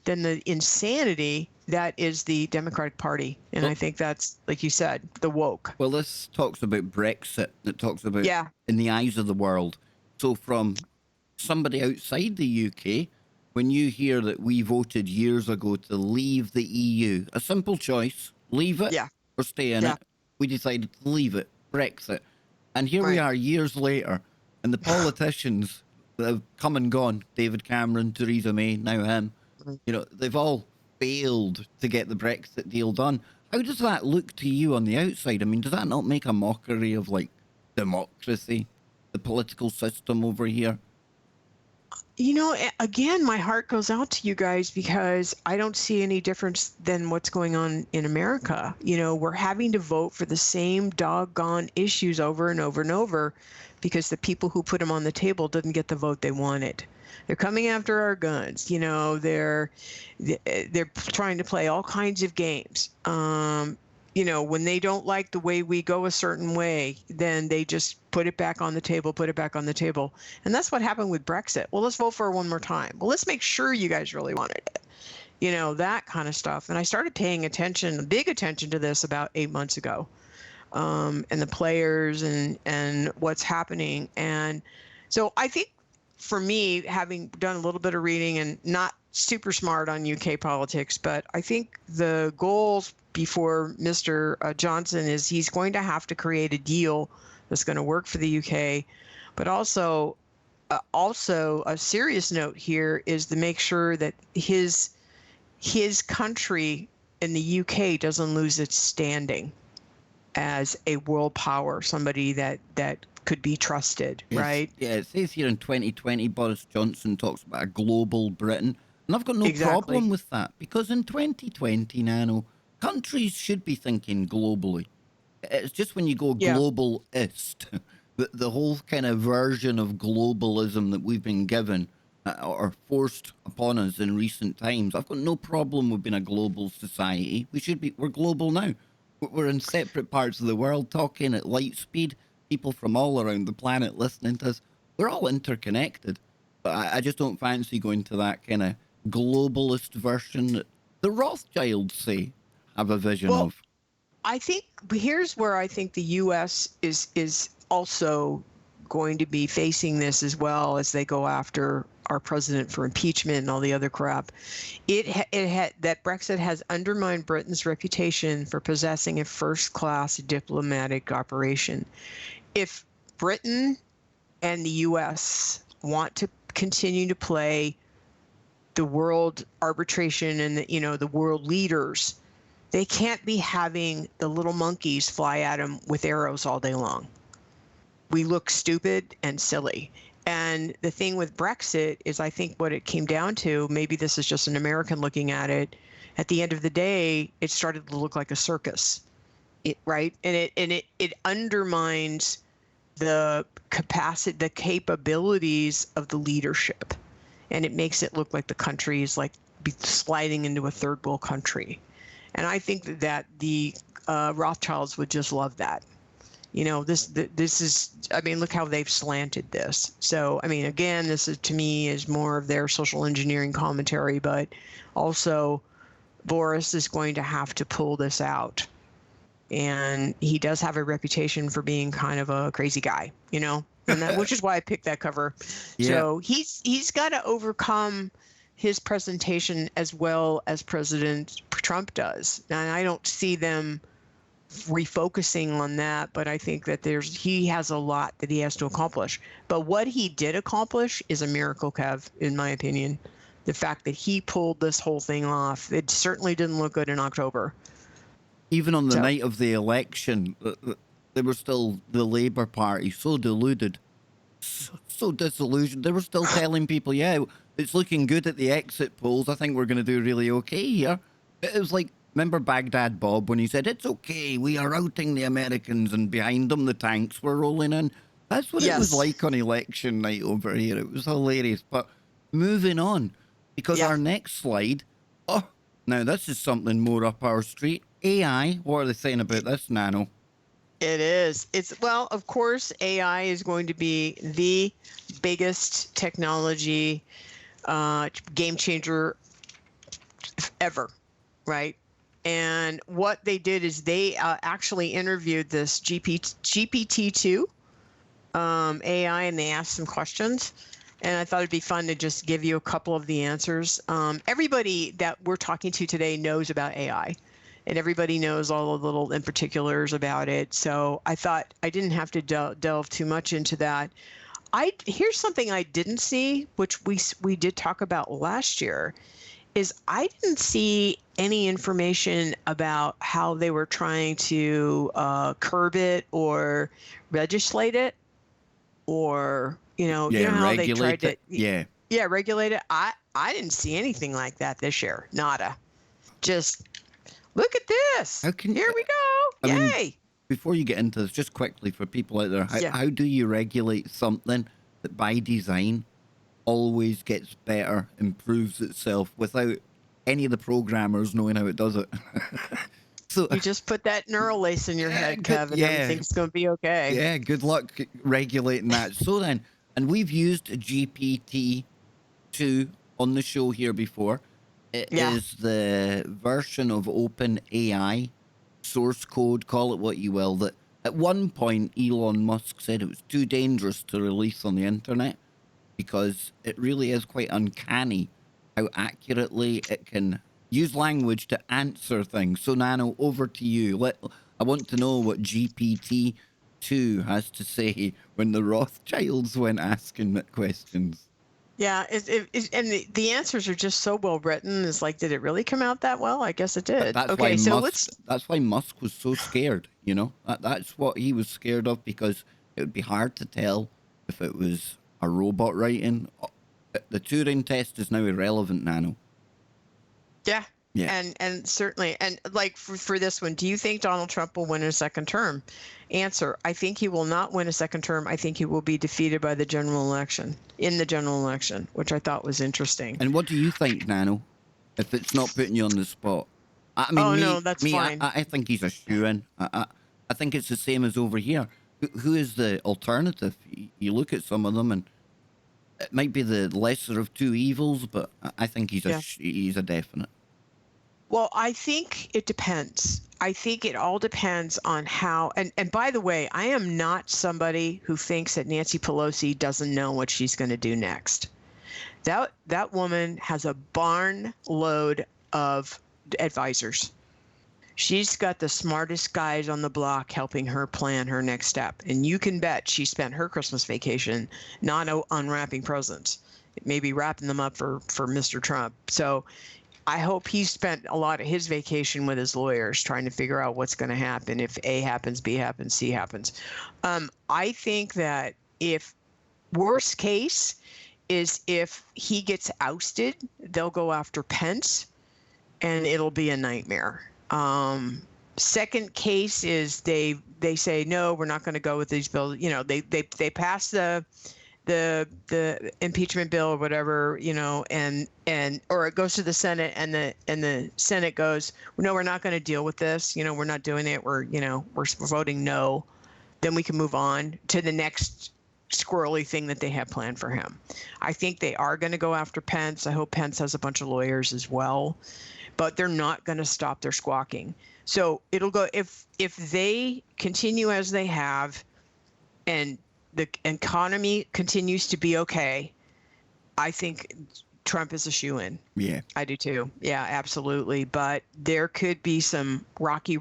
than the insanity that is the Democratic Party. And I think that's, like you said, the woke. Well, this talks about Brexit. It talks about in the eyes of the world. So from somebody outside the UK, when you hear that we voted years ago to leave the EU, a simple choice, leave it or stay in it. We decided to leave it, Brexit. And here we are years later, and the politicians that have come and gone, David Cameron, Theresa May, now him, they've all failed to get the Brexit deal done. How does that look to you on the outside? I mean, does that not make a mockery of, like, democracy, the political system over here? Again, my heart goes out to you guys because I don't see any difference than what's going on in America. We're having to vote for the same doggone issues over and over and over because the people who put them on the table didn't get the vote they wanted. They're coming after our guns. They're trying to play all kinds of games. When they don't like the way we go a certain way, then they just put it back on the table. And that's what happened with Brexit. Well, let's vote for it one more time. Well, let's make sure you guys really wanted it. That kind of stuff. And I started paying big attention to this about 8 months ago, and the players and what's happening. And so I think for me, having done a little bit of reading and not super smart on UK politics, but I think the goals before Mr. Johnson is he's going to have to create a deal that's going to work for the UK, but also a serious note here is to make sure that his country in the UK doesn't lose its standing as a world power, somebody that could be trusted, right? Yeah, it says here in 2020, Boris Johnson talks about a global Britain. And I've got no Exactly. problem with that because in 2020, Nano, countries should be thinking globally. It's just when you go globalist, the whole kind of version of globalism that we've been given or forced upon us in recent times. I've got no problem with being a global society. We're global now. We're in separate parts of the world talking at light speed. People from all around the planet listening to us. We're all interconnected. But I just don't fancy going to that kind of globalist version that the Rothschilds say have a vision of. I think here's where I think the U.S. is also going to be facing this as well as they go after our president for impeachment and all the other crap. That Brexit has undermined Britain's reputation for possessing a first-class diplomatic operation. If Britain and the U.S. want to continue to play the world arbitration and the world leaders, they can't be having the little monkeys fly at them with arrows all day long. We look stupid and silly. And the thing with Brexit is, I think what it came down to, maybe this is just an American looking at it, at the end of the day, it started to look like a circus, right? And it undermines the capacity, the capabilities of the leadership. And it makes it look like the country is like sliding into a third world country. And I think that the Rothschilds would just love that. This is, look how they've slanted this. So, again, this is, to me, is more of their social engineering commentary, but also Boris is going to have to pull this out. And he does have a reputation for being kind of a crazy guy, and that, which is why I picked that cover. Yeah. So he's got to overcome his presentation as well as President Trump does. And I don't see them refocusing on that, but I think that he has a lot that he has to accomplish. But what he did accomplish is a miracle, Kev, in my opinion. The fact that he pulled this whole thing off, it certainly didn't look good in October. Even on the night of the election, they were still, the Labour Party, so deluded, so disillusioned. They were still telling people, yeah, it's looking good at the exit polls. I think we're going to do really okay here. It was like, remember Baghdad Bob when he said, it's okay, we are routing the Americans and behind them the tanks were rolling in. That's what it was like on election night over here. It was hilarious. But moving on, because our next slide, now this is something more up our street. AI, what are they saying about this, Nano? It is. Well, of course, AI is going to be the biggest technology game changer ever, right? And what they did is they actually interviewed this GPT-2 AI, and they asked some questions. And I thought it'd be fun to just give you a couple of the answers. Everybody that we're talking to today knows about AI. And everybody knows all the little in particulars about it. So I thought I didn't have to delve too much into that. Here's something I didn't see, which we did talk about last year, is I didn't see any information about how they were trying to curb it or legislate it, or how they tried to. Yeah. Yeah, regulated. I didn't see anything like that this year. Nada. Just look at this. How can Here we I go. mean, Yay. before you get into this, just quickly for people out there, Yeah. how do you regulate something that by design always gets better, improves itself without any of the programmers knowing how it does it? So You just put that neural lace in your head, Kev, and everything's going to be okay. yeah, good luck regulating that. So then, and we've used GPT-2 on the show here before. It is the version of OpenAI source code, call it what you will, that at one point Elon Musk said it was too dangerous to release on the internet because it really is quite uncanny how accurately it can use language to answer things. So Nano, over to you. I want to know what GPT-2 has to say when the Rothschilds went asking it questions. Yeah, and the answers are just so well written. It's like, did it really come out that well? I guess it did. That's Okay, so that's why Musk was so scared, you know? That's what he was scared of, because it would be hard to tell if it was a robot writing. The Turing test is now irrelevant, Nano. Yeah. Yeah. And certainly, and like for this one, do you think Donald Trump will win a second term? Answer: I think he will not win a second term. I think he will be defeated by the general election, which I thought was interesting. And what do you think, Nano? If it's not putting you on the spot, I mean, no, that's fine. I think he's a shoo-in. I think it's the same as over here. Who is the alternative? You look at some of them, and it might be the lesser of two evils, but I think he's a definite. Well, I think it depends. I think it all depends on how, and by the way, I am not somebody who thinks that Nancy Pelosi doesn't know what she's going to do next. That woman has a barn load of advisors. She's got the smartest guys on the block helping her plan her next step. And you can bet she spent her Christmas vacation not unwrapping presents, maybe wrapping them up for Mr. Trump. So I hope he spent a lot of his vacation with his lawyers trying to figure out what's going to happen if A happens, B happens, C happens. I think that if worst case is if he gets ousted, they'll go after Pence, and it'll be a nightmare. Second case is they say, no, we're not going to go with these bills. You know, they pass the impeachment bill or whatever, you know, and or it goes to the Senate, and the Senate goes, no, we're not going to deal with this. You know, we're not doing it. We're voting no. Then we can move on to the next squirrely thing that they have planned for him. I think they are going to go after Pence. I hope Pence has a bunch of lawyers as well, but they're not going to stop their squawking. So it'll go, if they continue as they have and the economy continues to be okay, I think Trump is a shoo-in. Yeah, I do too. Yeah, absolutely. But there could be some rocky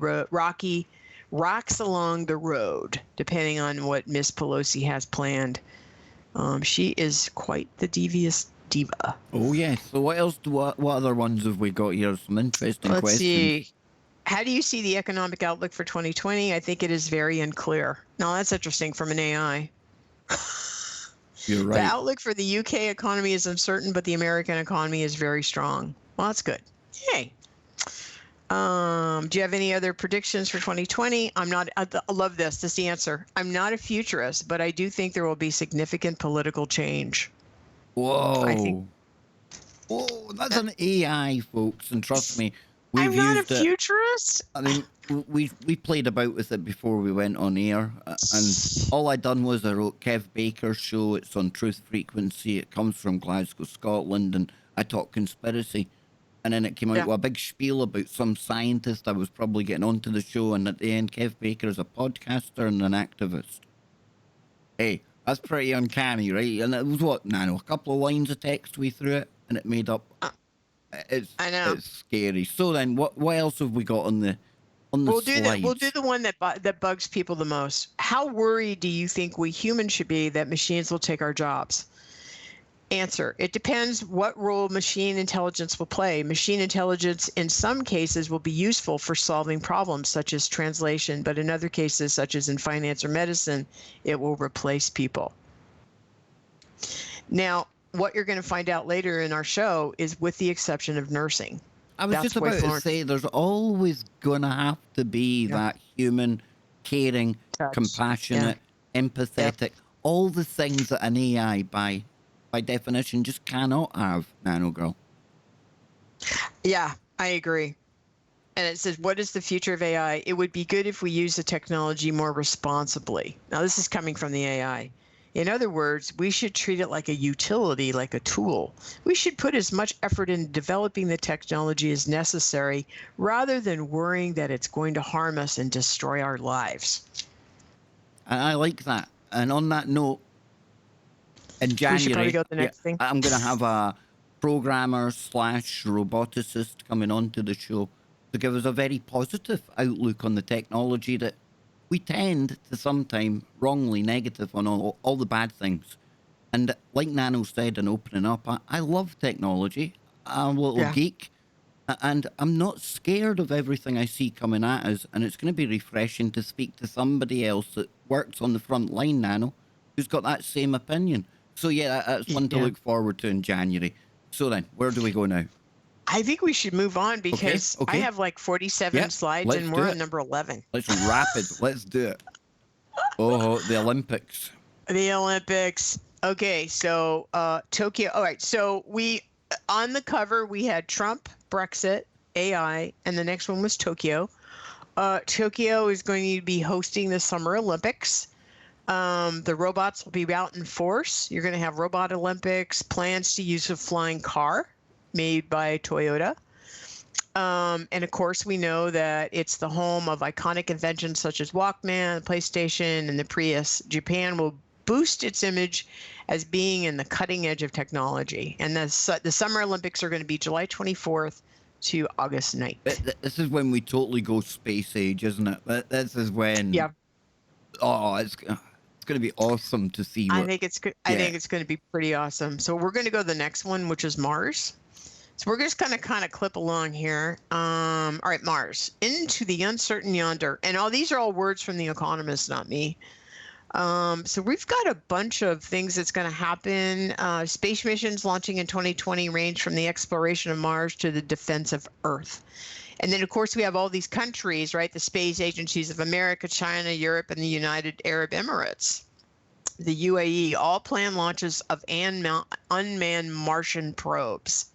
rocks along the road, depending on what Miss Pelosi has planned. She is quite the devious diva. Oh yes. So what other ones have we got here? Some interesting Let's questions. see. How do you see the economic outlook for 2020? I think it is very unclear. No, that's interesting from an AI. You're right. The outlook for the UK economy is uncertain, but the American economy is very strong. Well, that's good. Yay. Do you have any other predictions for 2020? I love this. This is the answer. I'm not a futurist, but I do think there will be significant political change. Whoa. Whoa, that's an AI, folks, and trust me, I'm not a futurist. I mean, we played about with it before we went on air, and all I done was I wrote Kev Baker's show. It's on Truth Frequency. It comes from Glasgow, Scotland, and I talk conspiracy. And then it came out with a big spiel about some scientist I was probably getting onto the show, and at the end, Kev Baker is a podcaster and an activist. Hey, that's pretty uncanny, right? And it was what, Nano, a couple of lines of text we threw it, and it made up. I know. It's scary. So then, what else have we got on the slides? We'll do the one that bugs people the most. How worried do you think we humans should be that machines will take our jobs? Answer: it depends what role machine intelligence will play. Machine intelligence in some cases will be useful for solving problems such as translation, but in other cases, such as in finance or medicine, it will replace people. Now, what you're going to find out later in our show is with the exception of nursing. I was That's just the way about to Florence. say there's always going to have to be Yeah. that human, caring, Touch. compassionate, empathetic, all the things that an AI by definition just cannot have, Nano Girl. Yeah, I agree. And it says, what is the future of AI? It would be good if we use the technology more responsibly. Now, this is coming from the AI. In other words, we should treat it like a utility, like a tool. We should put as much effort in developing the technology as necessary rather than worrying that it's going to harm us and destroy our lives. I like that. And on that note, in We should probably January, go to the next thing. I'm going to have a programmer slash roboticist coming onto the show to give us a very positive outlook on the technology that we tend to sometimes wrongly negative on all the bad things. And like Nano said in opening up, I love technology. I'm a little geek. And I'm not scared of everything I see coming at us. And it's going to be refreshing to speak to somebody else that works on the front line, Nano, who's got that same opinion. So, yeah, that's one to look forward to in January. So then, where do we go now? I think we should move on because Okay. I have like 47 slides and we're on number 11. Let's rapid. Let's do it. Oh, the Olympics. The Olympics. Okay, so Tokyo. All right, so on the cover we had Trump, Brexit, AI, and the next one was Tokyo. Tokyo is going to be hosting the Summer Olympics. The robots will be out in force. You're going to have Robot Olympics, plans to use a flying car made by Toyota. And of course, we know that it's the home of iconic inventions such as Walkman, PlayStation, and the Prius. Japan will boost its image as being in the cutting edge of technology. And the Summer Olympics are going to be July 24th to August 9th. This is when we totally go space age, isn't it? This is when... Yeah. Oh, it's going to be awesome to see. I think it's going to be pretty awesome. So we're going to go to the next one, which is Mars. So we're just going to kind of clip along here. All right, Mars, into the uncertain yonder. And all these are all words from the Economist, not me. So we've got a bunch of things that's going to happen. Space missions launching in 2020 range from the exploration of Mars to the defense of Earth. And then, of course, we have all these countries, right? The space agencies of America, China, Europe, and the United Arab Emirates. The UAE all plan launches of unmanned Martian probes.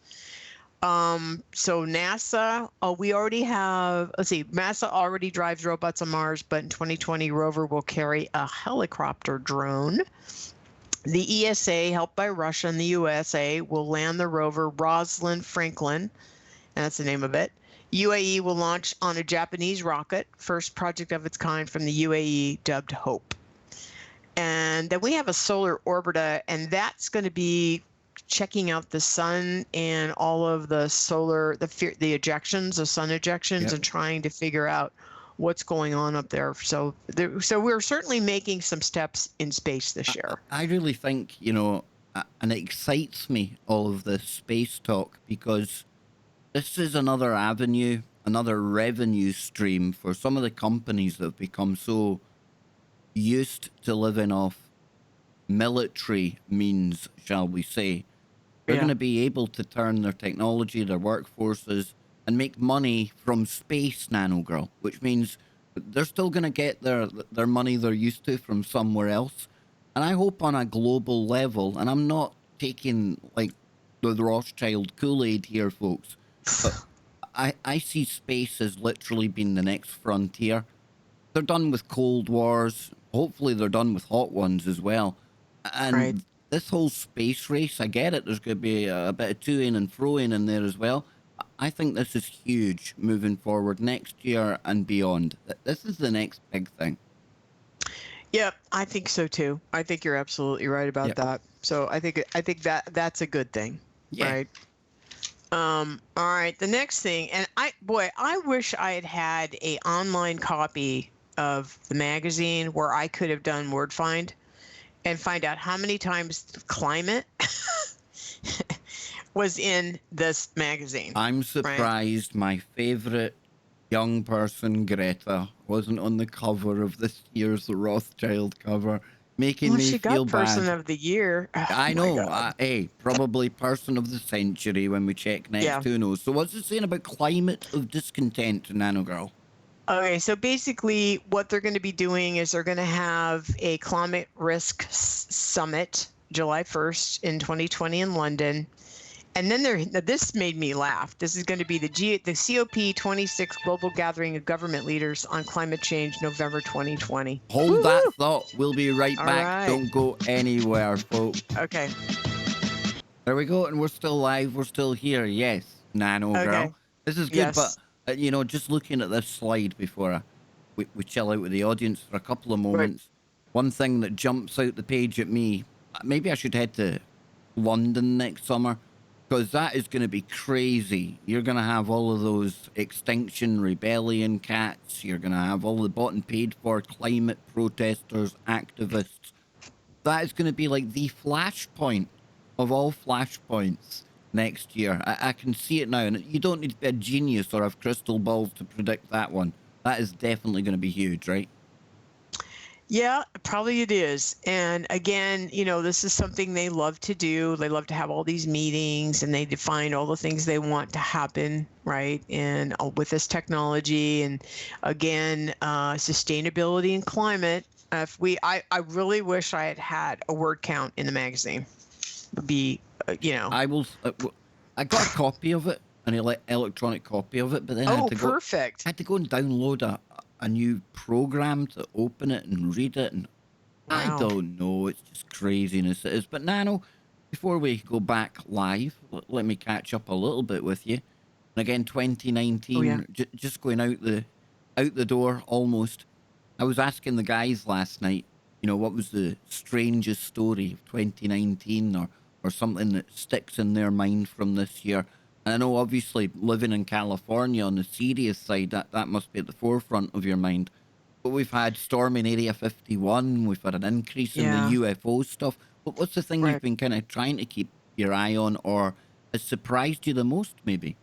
So NASA, we already have, NASA already drives robots on Mars, but in 2020, rover will carry a helicopter drone. The ESA, helped by Russia and the USA, will land the rover Rosalind Franklin, and that's the name of it. UAE will launch on a Japanese rocket, first project of its kind from the UAE, dubbed Hope. And then we have a solar orbiter, and that's going to be checking out the sun and all of the solar, the ejections, the sun ejections, and trying to figure out what's going on up there. So we're certainly making some steps in space this year. I really think, and it excites me, all of this space talk, because this is another avenue, another revenue stream for some of the companies that have become so used to living off military means, shall we say. They're going to be able to turn their technology, their workforces, and make money from space, Nano Girl, which means they're still going to get their money they're used to from somewhere else. And I hope on a global level, and I'm not taking like the Rothschild Kool-Aid here, folks, but I see space as literally being the next frontier. They're done with Cold Wars. Hopefully they're done with hot ones as well. And this whole space race, I get it. There's going to be a bit of to-ing and fro-ing in there as well. I think this is huge moving forward next year and beyond. This is the next big thing. Yep, I think so too. I think you're absolutely right about that. So I think that's a good thing, right? All right, the next thing, and I wish I had a online copy of the magazine where I could have done word find and find out how many times climate was in this magazine. I'm surprised my favorite young person, Greta, wasn't on the cover of this year's Rothschild cover. making Well, me she feel got Person bad. of the Year. Oh I my know. God. Hey, probably person of the century when we check next. Yeah. Who knows? So what's it saying about climate of discontent, Nano Girl? Okay, so basically, what they're going to be doing is they're going to have a climate risk summit July 1st in 2020 in London. And then this made me laugh. This is going to be the COP26 Global Gathering of Government Leaders on Climate Change, November 2020. Hold that Woo! thought. We'll be right All back. right. Don't go anywhere, folks. Okay. There we go. And we're still live. We're still here. Yes, Nano Girl. Okay. This is good. But, Yes. just looking at this slide before we chill out with the audience for a couple of Right. moments, one thing that jumps out the page at me, maybe I should head to London next summer, because that is going to be crazy. You're going to have all of those Extinction Rebellion cats. You're going to have all the bought and paid for climate protesters, activists. That is going to be like the flashpoint of all flashpoints next year. I can see it now, and you don't need to be a genius or have crystal balls to predict that one. That is definitely going to be huge, right? Yeah, probably it is. And again, this is something they love to do. They love to have all these meetings and they define all the things they want to happen, right? And with this technology and again, sustainability and climate. I really wish I had had a word count in the magazine. Would be, I will. I got a copy of it, an electronic copy of it, but then I Oh, had to go. perfect. I had to go and download a new program to open it and read it, and I Wow. don't know. It's just craziness it is. But Nano, before we go back live, let me catch up a little bit with you. And again, 2019, Oh, yeah. just going out the door almost. I was asking the guys last night, what was the strangest story of 2019 or something that sticks in their mind from this year. And I know obviously living in California on the serious side, that must be at the forefront of your mind. But we've had storming Area 51, we've had an increase in the Yeah. UFO stuff. But what's the thing Right. you've been kind of trying to keep your eye on or has surprised you the most, maybe?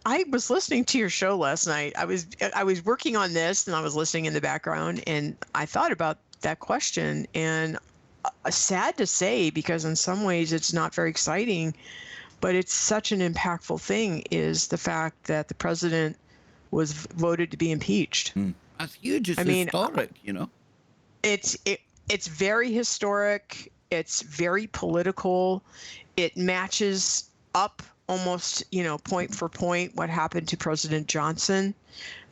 I was listening to your show last night. I was working on this and I was listening in the background and I thought about that question and sad to say because in some ways it's not very exciting, but it's such an impactful thing is the fact that the president was voted to be impeached. That's huge. It's I mean, historic, it's very historic. It's very political. It matches up almost, point for point what happened to President Johnson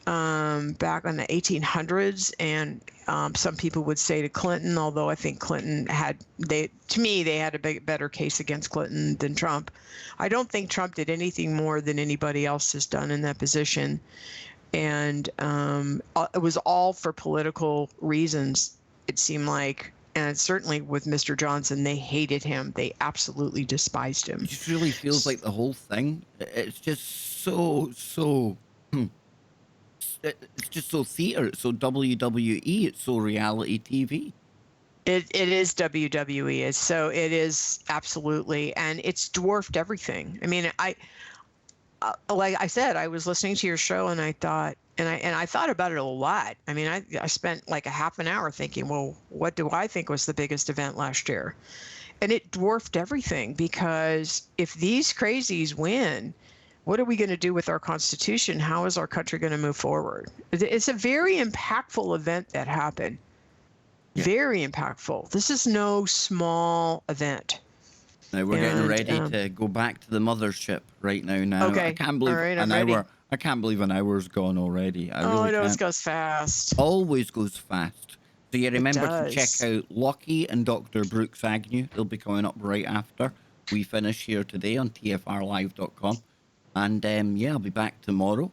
back in the 1800s. And some people would say to Clinton, although I think Clinton they had a better case against Clinton than Trump. I don't think Trump did anything more than anybody else has done in that position. And it was all for political reasons, it seemed like. And certainly with Mr. Johnson, they hated him. They absolutely despised him. It just really feels like the whole thing. It's just so. It's just so theater. It's so WWE. It's so reality TV. It is WWE. It is absolutely, and it's dwarfed everything. I mean, like I said, I was listening to your show and I thought, and I thought about it a lot. I mean, I spent like a half an hour thinking, well, what do I think was the biggest event last year? And it dwarfed everything because if these crazies win, what are we going to do with our Constitution? How is our country going to move forward? It's a very impactful event that happened. Yeah. Very impactful. This is no small event. Now we're getting ready to go back to the mothership right now. Okay. I can't believe an hour. I can't believe an hour's gone already. I really it always can't. goes fast. Always goes fast. So you remember to check out Lockie and Dr. Brooks Agnew. They'll be coming up right after we finish here today on tfrlive.com. And I'll be back tomorrow.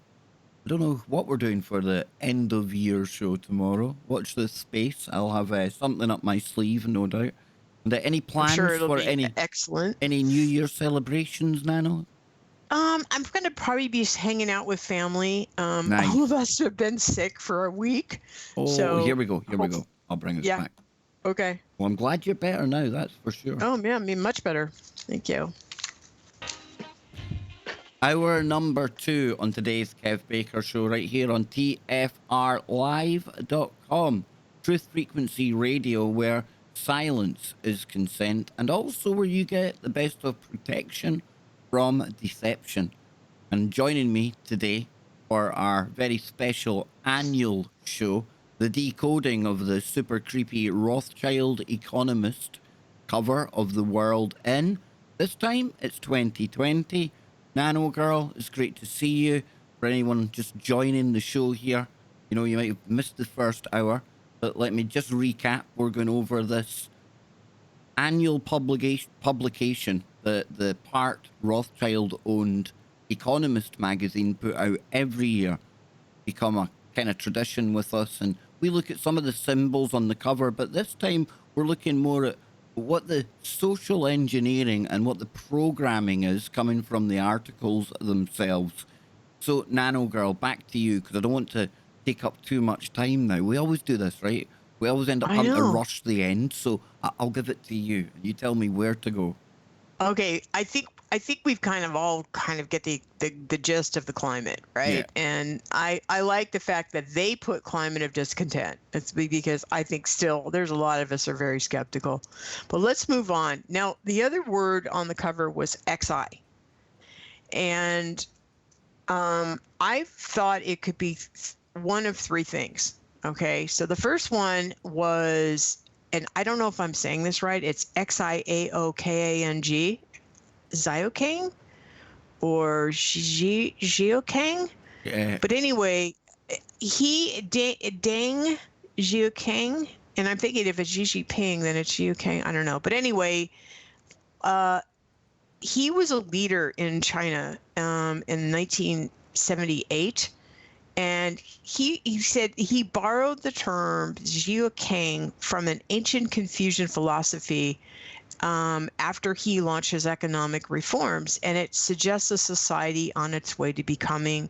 I don't know what we're doing for the end of year show tomorrow. Watch this space. I'll have something up my sleeve, no doubt. And any plans for any New Year celebrations, Nano? I'm going to probably be hanging out with family. Nice. All of us have been sick for a week. Oh, so here we go. I'll bring us back. Okay. Well, I'm glad you're better now, that's for sure. Oh, yeah, I mean, much better. Thank you. Hour number 2 on today's Kev Baker Show right here on tfrlive.com. Truth Frequency Radio, where silence is consent, and also where you get the best of protection from deception. And joining me today for our very special annual show, the decoding of the super creepy Rothschild Economist cover of the world in. This time it's 2020. Nano Girl, it's great to see you. For anyone just joining the show here, you know, you might have missed the first hour, but let me just recap. We're going over this annual publication, the part Rothschild owned Economist magazine put out every year, become a kind of tradition with us. And we look at some of the symbols on the cover, but this time we're looking more at what the social engineering and what the programming is coming from the articles themselves. So, Nano Girl, back to you, because I don't want to take up too much time now. We always do this, right? We always end up I having to know. rush the end, so I'll give it to you. You tell me where to go. Okay, I think we've kind of all get the gist of the climate, right? Yeah. And I like the fact that they put climate of discontent. It's because I think still there's a lot of us are very skeptical. But let's move on. Now, the other word on the cover was XI. And I thought it could be one of three things. Okay, so the first one was, and I don't know if I'm saying this right, it's Xiaokang, Xiaokang, or Xiaokang. Yeah. But anyway, Deng Xiaokang, and I'm thinking if it's Xi Jinping, then it's Xiaokang. I don't know. But anyway, he was a leader in China in 1978. And he said he borrowed the term Xiaokang from an ancient Confucian philosophy after he launched his economic reforms. And it suggests a society on its way to becoming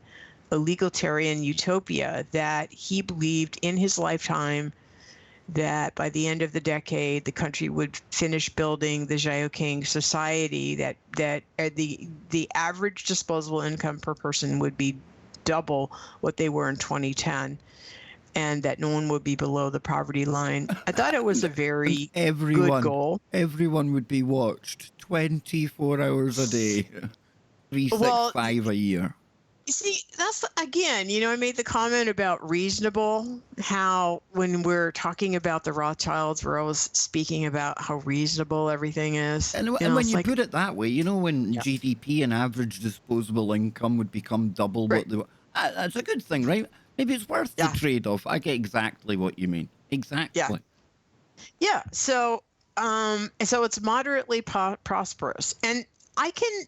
a egalitarian utopia that he believed in his lifetime that by the end of the decade, the country would finish building the Xiaokang society, that the average disposable income per person would be double what they were in 2010, and that no one would be below the poverty line. I thought it was a very good goal. Everyone would be watched 24 hours a day, 365 a year. You see, that's again, I made the comment about reasonable, how when we're talking about the Rothschilds, we're always speaking about how reasonable everything is. And when you put it that way, when GDP and average disposable income would become double what they were, that's a good thing, right? Maybe it's worth the trade-off. I get exactly what you mean. Exactly. Yeah. So it's moderately prosperous. And I can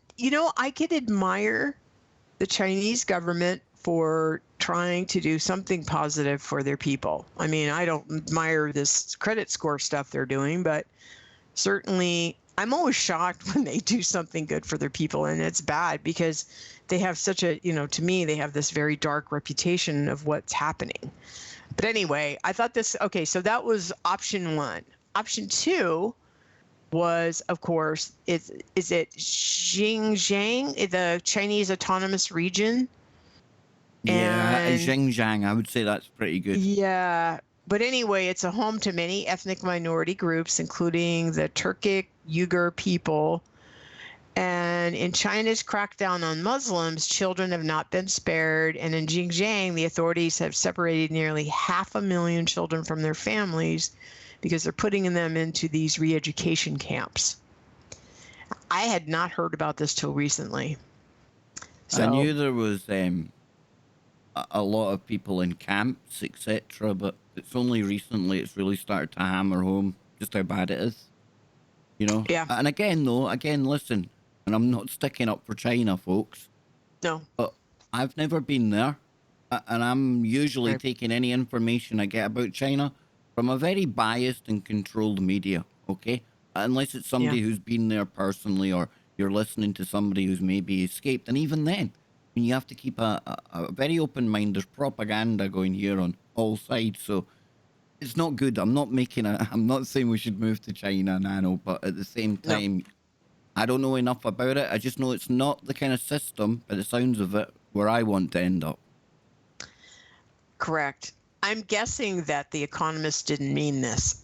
admire the Chinese government for trying to do something positive for their people. I mean, I don't admire this credit score stuff they're doing, but certainly I'm always shocked when they do something good for their people, and it's bad because they have such a, to me, they have this very dark reputation of what's happening. But anyway, I thought okay, so that was option one. Option two was, of course, is it Xinjiang, the Chinese autonomous region? Yeah, Xinjiang, I would say that's pretty good. Yeah, but anyway, it's a home to many ethnic minority groups, including the Turkic Uyghur people. And in China's crackdown on Muslims, children have not been spared. And in Xinjiang, the authorities have separated nearly 500,000 children from their families because they're putting them into these re-education camps. I had not heard about this till recently. I knew there was a lot of people in camps, etc., but it's only recently it's really started to hammer home just how bad it is. Yeah. And again, listen, and I'm not sticking up for China, folks. No. But I've never been there, and I'm usually taking any information I get about China from a very biased and controlled media, okay? Unless it's somebody who's been there personally, or you're listening to somebody who's maybe escaped. And even then, you have to keep a very open mind. There's propaganda going here on all sides, so it's not good. I'm not saying we should move to China, Nano, but at the same time, I don't know enough about it. I just know it's not the kind of system, by the sounds of it, where I want to end up. Correct. I'm guessing that the Economist didn't mean this.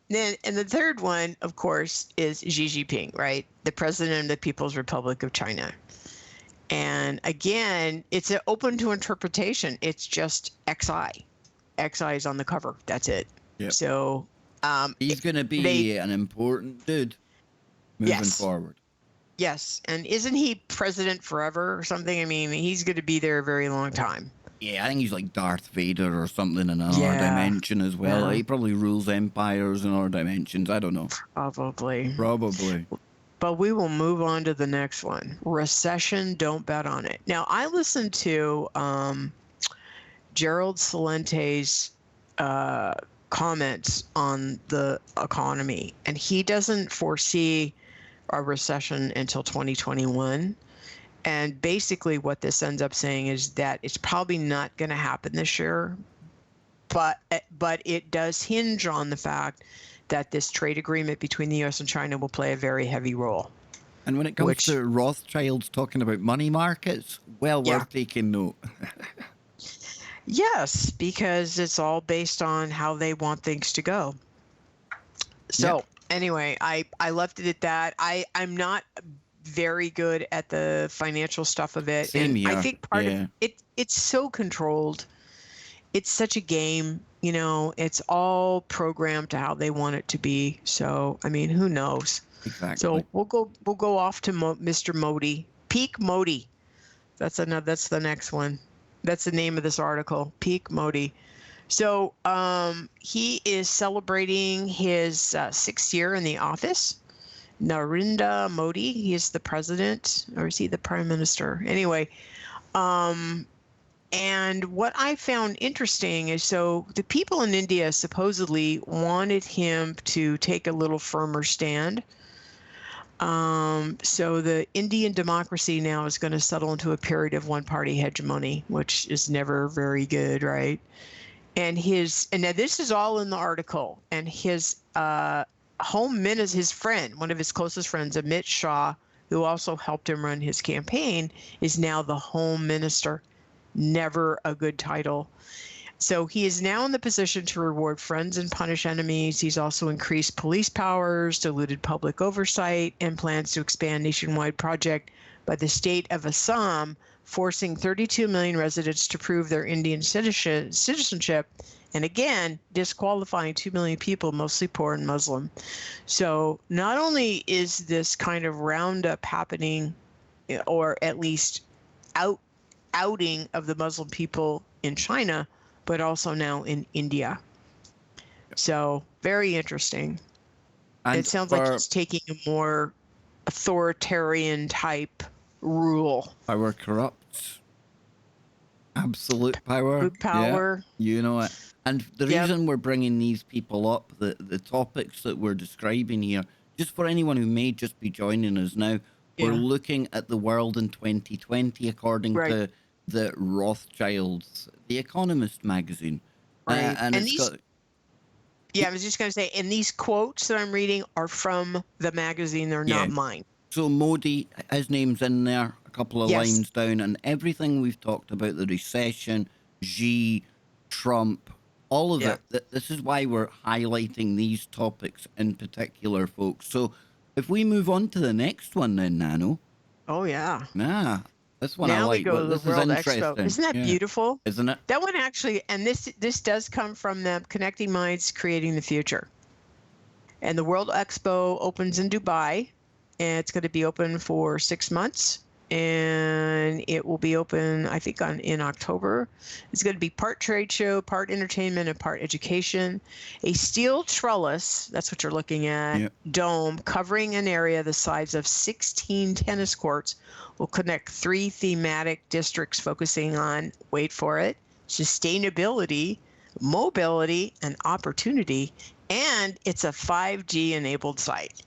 Then, and the third one, of course, is Xi Jinping, right? The president of the People's Republic of China. And again, it's open to interpretation. It's just XI. XI is on the cover. That's it. Yep. So he's going to be an important dude moving forward. Yes. And isn't he president forever or something? I mean, he's going to be there a very long time. Yeah, I think he's like Darth Vader or something in another dimension as well. Yeah. He probably rules empires in other dimensions. I don't know. Probably. But we will move on to the next one. Recession, don't bet on it. Now, I listened to Gerald Salente's comments on the economy, and he doesn't foresee a recession until 2021. And basically what this ends up saying is that it's probably not going to happen this year, but it does hinge on the fact that this trade agreement between the U.S. and China will play a very heavy role. And when it comes to Rothschilds talking about money markets, well, we're taking note. Yes, because it's all based on how they want things to go. So anyway, I left it at that. I'm not very good at the financial stuff of it. Same here. I think part of it's so controlled. It's such a game, you know, it's all programmed to how they want it to be. So, I mean, who knows? Exactly. So we'll go off to Mr. Modi. Peak Modi. That's the next one. That's the name of this article. Peak Modi. So he is celebrating his 6th year in the office. Narendra Modi, he is the president, or is he the prime minister? Anyway, and what I found interesting is, so the people in India supposedly wanted him to take a little firmer stand. So the Indian democracy now is going to settle into a period of one-party hegemony, which is never very good, right? And now this is all in the article, and his home minister, his friend, one of his closest friends, Amit Shah, who also helped him run his campaign, is now the home minister. Never a good title. So he is now in the position to reward friends and punish enemies. He's also increased police powers, diluted public oversight, and plans to expand nationwide project by the state of Assam, forcing 32 million residents to prove their Indian citizenship, and again, disqualifying 2 million people, mostly poor and Muslim. So not only is this kind of roundup happening, or at least outing of the Muslim people in China, but also now in India. So very interesting. And it sounds like he's taking a more authoritarian type rule. Power corrupts. Absolute power. Good power. Yeah, you know it. And the reason we're bringing these people up, the topics that we're describing here, just for anyone who may just be joining us now, we're looking at the world in 2020 according to the Rothschilds, the Economist magazine. Right. And it's these, I was just going to say, and these quotes that I'm reading are from the magazine. They're not mine. So Modi, his name's in there, a couple of lines down, and everything we've talked about, the recession, Xi, Trump, all of it. This is why we're highlighting these topics in particular, folks. So if we move on to the next one then, Nano. Oh, yeah. This one now I like. We go to the World Expo. Isn't that beautiful? Isn't it? That one actually, and this does come from the Connecting Minds, Creating the Future. And the World Expo opens in Dubai, and it's going to be open for 6 months. And it will be open, I think, in October. It's going to be part trade show, part entertainment, and part education. A steel trellis, that's what you're looking at, dome covering an area the size of 16 tennis courts will connect 3 thematic districts focusing on, wait for it, sustainability, mobility, and opportunity. And it's a 5G enabled site.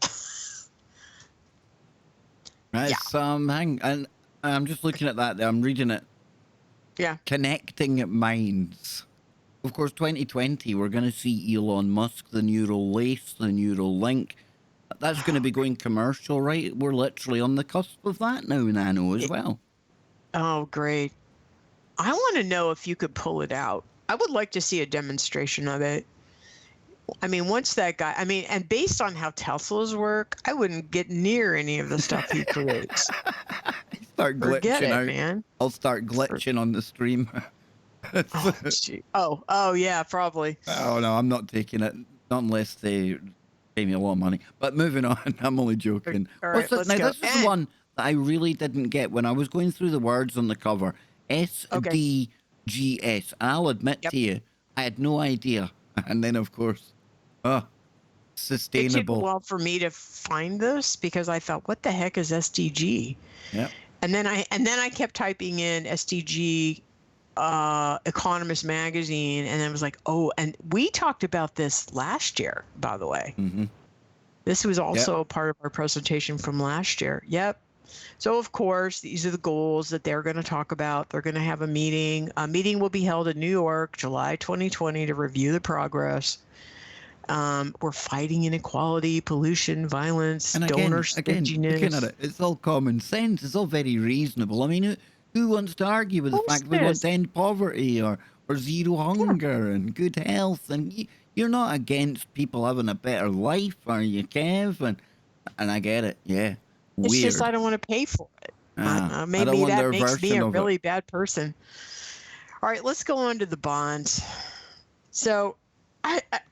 Right, and I'm just looking at that there. I'm reading it. Yeah. Connecting minds. Of course, 2020, we're going to see Elon Musk, the neural lace, the neural link. That's going to be going commercial, right? We're literally on the cusp of that now, Nano, as well. Oh, great. I want to know if you could pull it out. I would like to see a demonstration of it. I mean, once that guy, I mean, and based on how Teslas work, I wouldn't get near any of the stuff he creates. Start Forget glitching it, out. man. I'll start glitching on the stream. Oh, gee. Oh, yeah, probably. Oh no, I'm not taking it. Not unless they pay me a lot of money. But moving on, I'm only joking. All What's right, this? let's Now go. this is the one that I really didn't get when I was going through the words on the cover. Okay. SDGs. I'll admit Yep. to you, I had no idea. And then of course, oh, It took a sustainable. while for me to find this because I thought, what the heck is SDG? Yeah. And then I kept typing in SDG Economist magazine, and it was like, oh, and we talked about this last year, by the way. Mm-hmm. This was also a part of our presentation from last year. Yep. So of course, these are the goals that they're going to talk about. They're going to have a meeting. A meeting will be held in New York, July 2020, to review the progress. We're fighting inequality, pollution, violence, And donor again, looking at stinginess. it, it's all common sense. It's all very reasonable. I mean, who wants to argue with the Who's fact we want this? to end poverty or zero hunger and good health? And you're not against people having a better life, are you, Kev? And I get it. Yeah, It's weird. just I don't want to pay for it. I don't Maybe want that their makes me version a of it. really bad person. All right, let's go on to the bonds. So,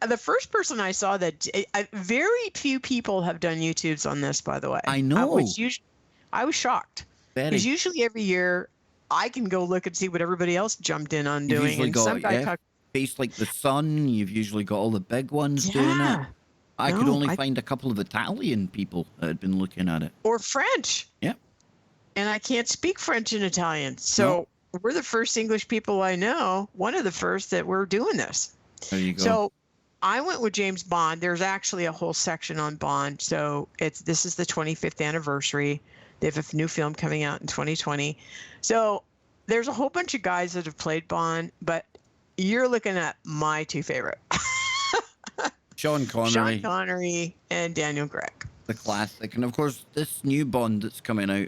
the first person I saw that very few people have done YouTubes on this, by the way. I know. I was shocked because Very. usually every year I can go look and see what everybody else jumped in on You've doing. usually And got some guy talked. Face Like the Sun. You've usually got all the big ones doing it. Yeah, I could no, only find a couple of Italian people that had been looking at it. or French. Yep. And I can't speak French and Italian, so we're the first English people I know. One of the first that were doing this. There you go. So I went with James Bond. There's actually a whole section on Bond. So this is the 25th anniversary. They have a new film coming out in 2020. So there's a whole bunch of guys that have played Bond, but you're looking at my two favorite. Sean Connery. Sean Connery and Daniel Craig. The classic. And of course, this new Bond that's coming out,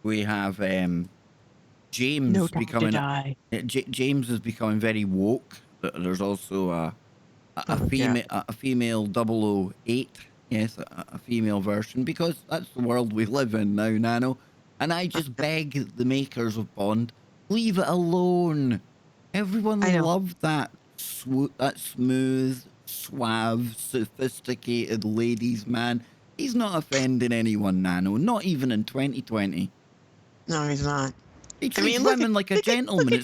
we have James No Time to becoming. Die. James is becoming very woke. There's also a female 008. Yes, a female version, because that's the world we live in now, Nano. And I just beg the makers of Bond, leave it alone. Everyone loved that smooth, suave, sophisticated ladies man. He's not offending anyone, Nano. Not even in 2020. No, he's not. He treats women like a gentleman.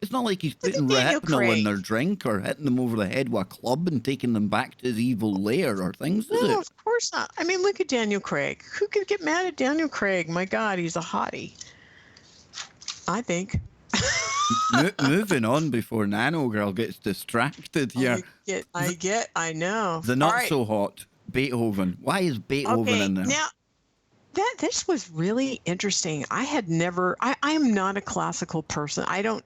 It's not like he's putting Rohypnol in their drink or hitting them over the head with a club and taking them back to his evil lair or things, is No, it? of course not. I mean, look at Daniel Craig. Who could get mad at Daniel Craig? My God, he's a hottie. I think. Moving on before Nano Girl gets distracted here. I know. The not so hot Beethoven. Why is Beethoven in there? Now, this was really interesting. I am not a classical person. I'm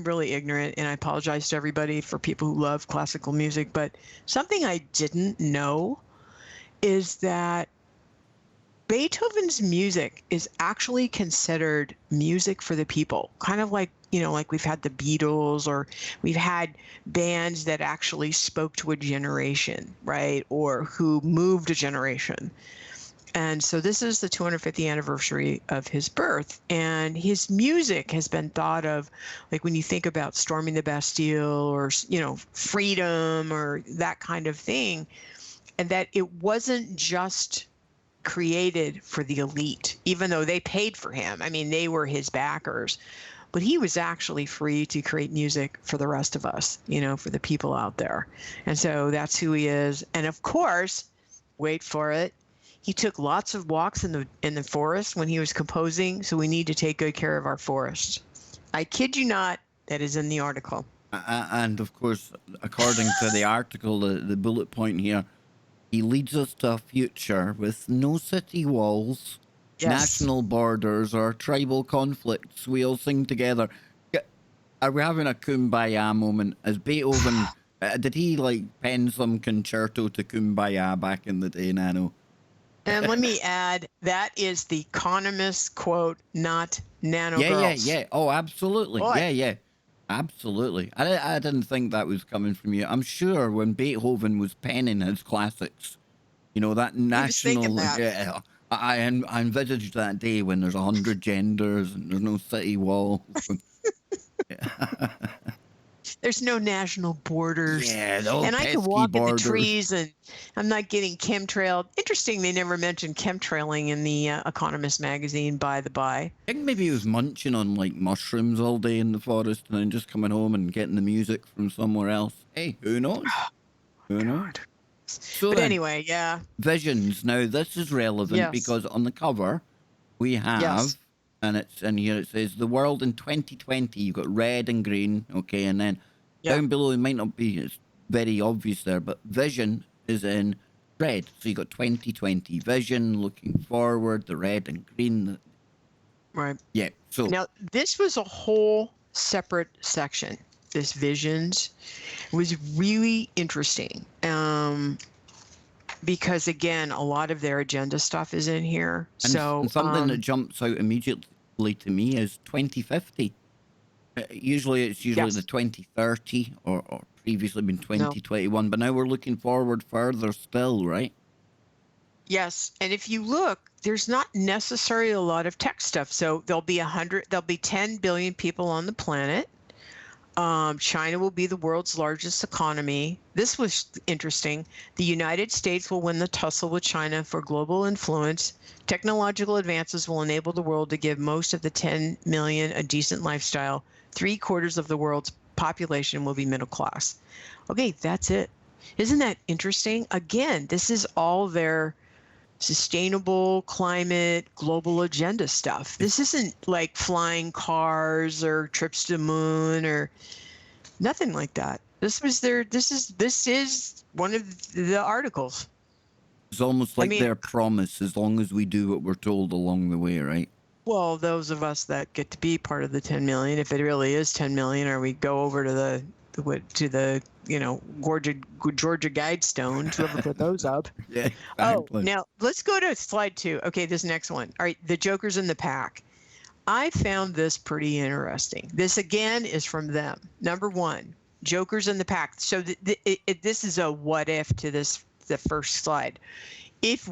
really ignorant, and I apologize to everybody for people who love classical music, but something I didn't know is that Beethoven's music is actually considered music for the people, kind of like, like we've had the Beatles, or we've had bands that actually spoke to a generation, right? Or who moved a generation. And so this is the 250th anniversary of his birth, and his music has been thought of, like when you think about storming the Bastille or, freedom or that kind of thing, and that it wasn't just created for the elite, even though they paid for him. I mean, they were his backers, but he was actually free to create music for the rest of us, for the people out there. And so that's who he is. And of course, wait for it, he took lots of walks in the forest when he was composing, so we need to take good care of our forests. I kid you not, that is in the article. And of course, according to the article, the bullet point here, he leads us to a future with no city walls, national borders, or tribal conflicts. We all sing together. Are we having a kumbaya moment? As Beethoven, did he pen some concerto to kumbaya back in the day, Nano? And let me add, that is the Economist quote, not Nano Girls. Yeah. Oh, absolutely. Boy, Yeah. Absolutely. I didn't think that was coming from you. I'm sure when Beethoven was penning his classics, that he was thinking national. that. Yeah, I envisaged that day when there's 100 genders and there's no city walls. Yeah. There's no national borders. Yeah, those And I can pesky walk in the borders. trees and I'm not getting chemtrailed. Interesting, they never mentioned chemtrailing in the Economist magazine, by the by. I think maybe he was munching on like mushrooms all day in the forest and then just coming home and getting the music from somewhere else. Hey, who knows? Who knows? God. So But then, anyway, yeah. visions. Now this is relevant Yes. because on the cover we Yes. have, and here it says the world in 2020. You've got red and green, okay, and then Yeah. down below it might not be it's very obvious there, but vision is in red. So you got 2020 vision, looking forward, the red and green. Right. Yeah. So Now, this was a whole separate section. This visions was really interesting. Because again, a lot of their agenda stuff is in here. and something that jumps out immediately to me is 2050. Usually it's yes, the 2030 or previously been no, 2021, but now we're looking forward further still, right? yes. And if you look, there's not necessarily a lot of tech stuff. So there'll be 10 billion people on the planet. China will be the world's largest economy. This was interesting. The United States will win the tussle with China for global influence. Technological advances will enable the world to give most of the 10 million a decent lifestyle. 3/4 of the world's population will be middle class. Okay, that's it. Isn't that interesting? Again, this is all their sustainable climate global agenda stuff. This isn't like flying cars or trips to the moon or nothing like that. This is one of the articles. It's almost like mean, their promise as long as we do what we're told along the way, right? well, those of us that get to be part of the 10 million, if it really is 10 million, or we go over to the Georgia Guidestones, whoever put those up. Yeah, Oh, exactly. now let's go to slide 2. Okay, this next one. All right, the Jokers in the pack. I found this pretty interesting. This again is from them. Number 1, Jokers in the pack. So this is a what if to the first slide. If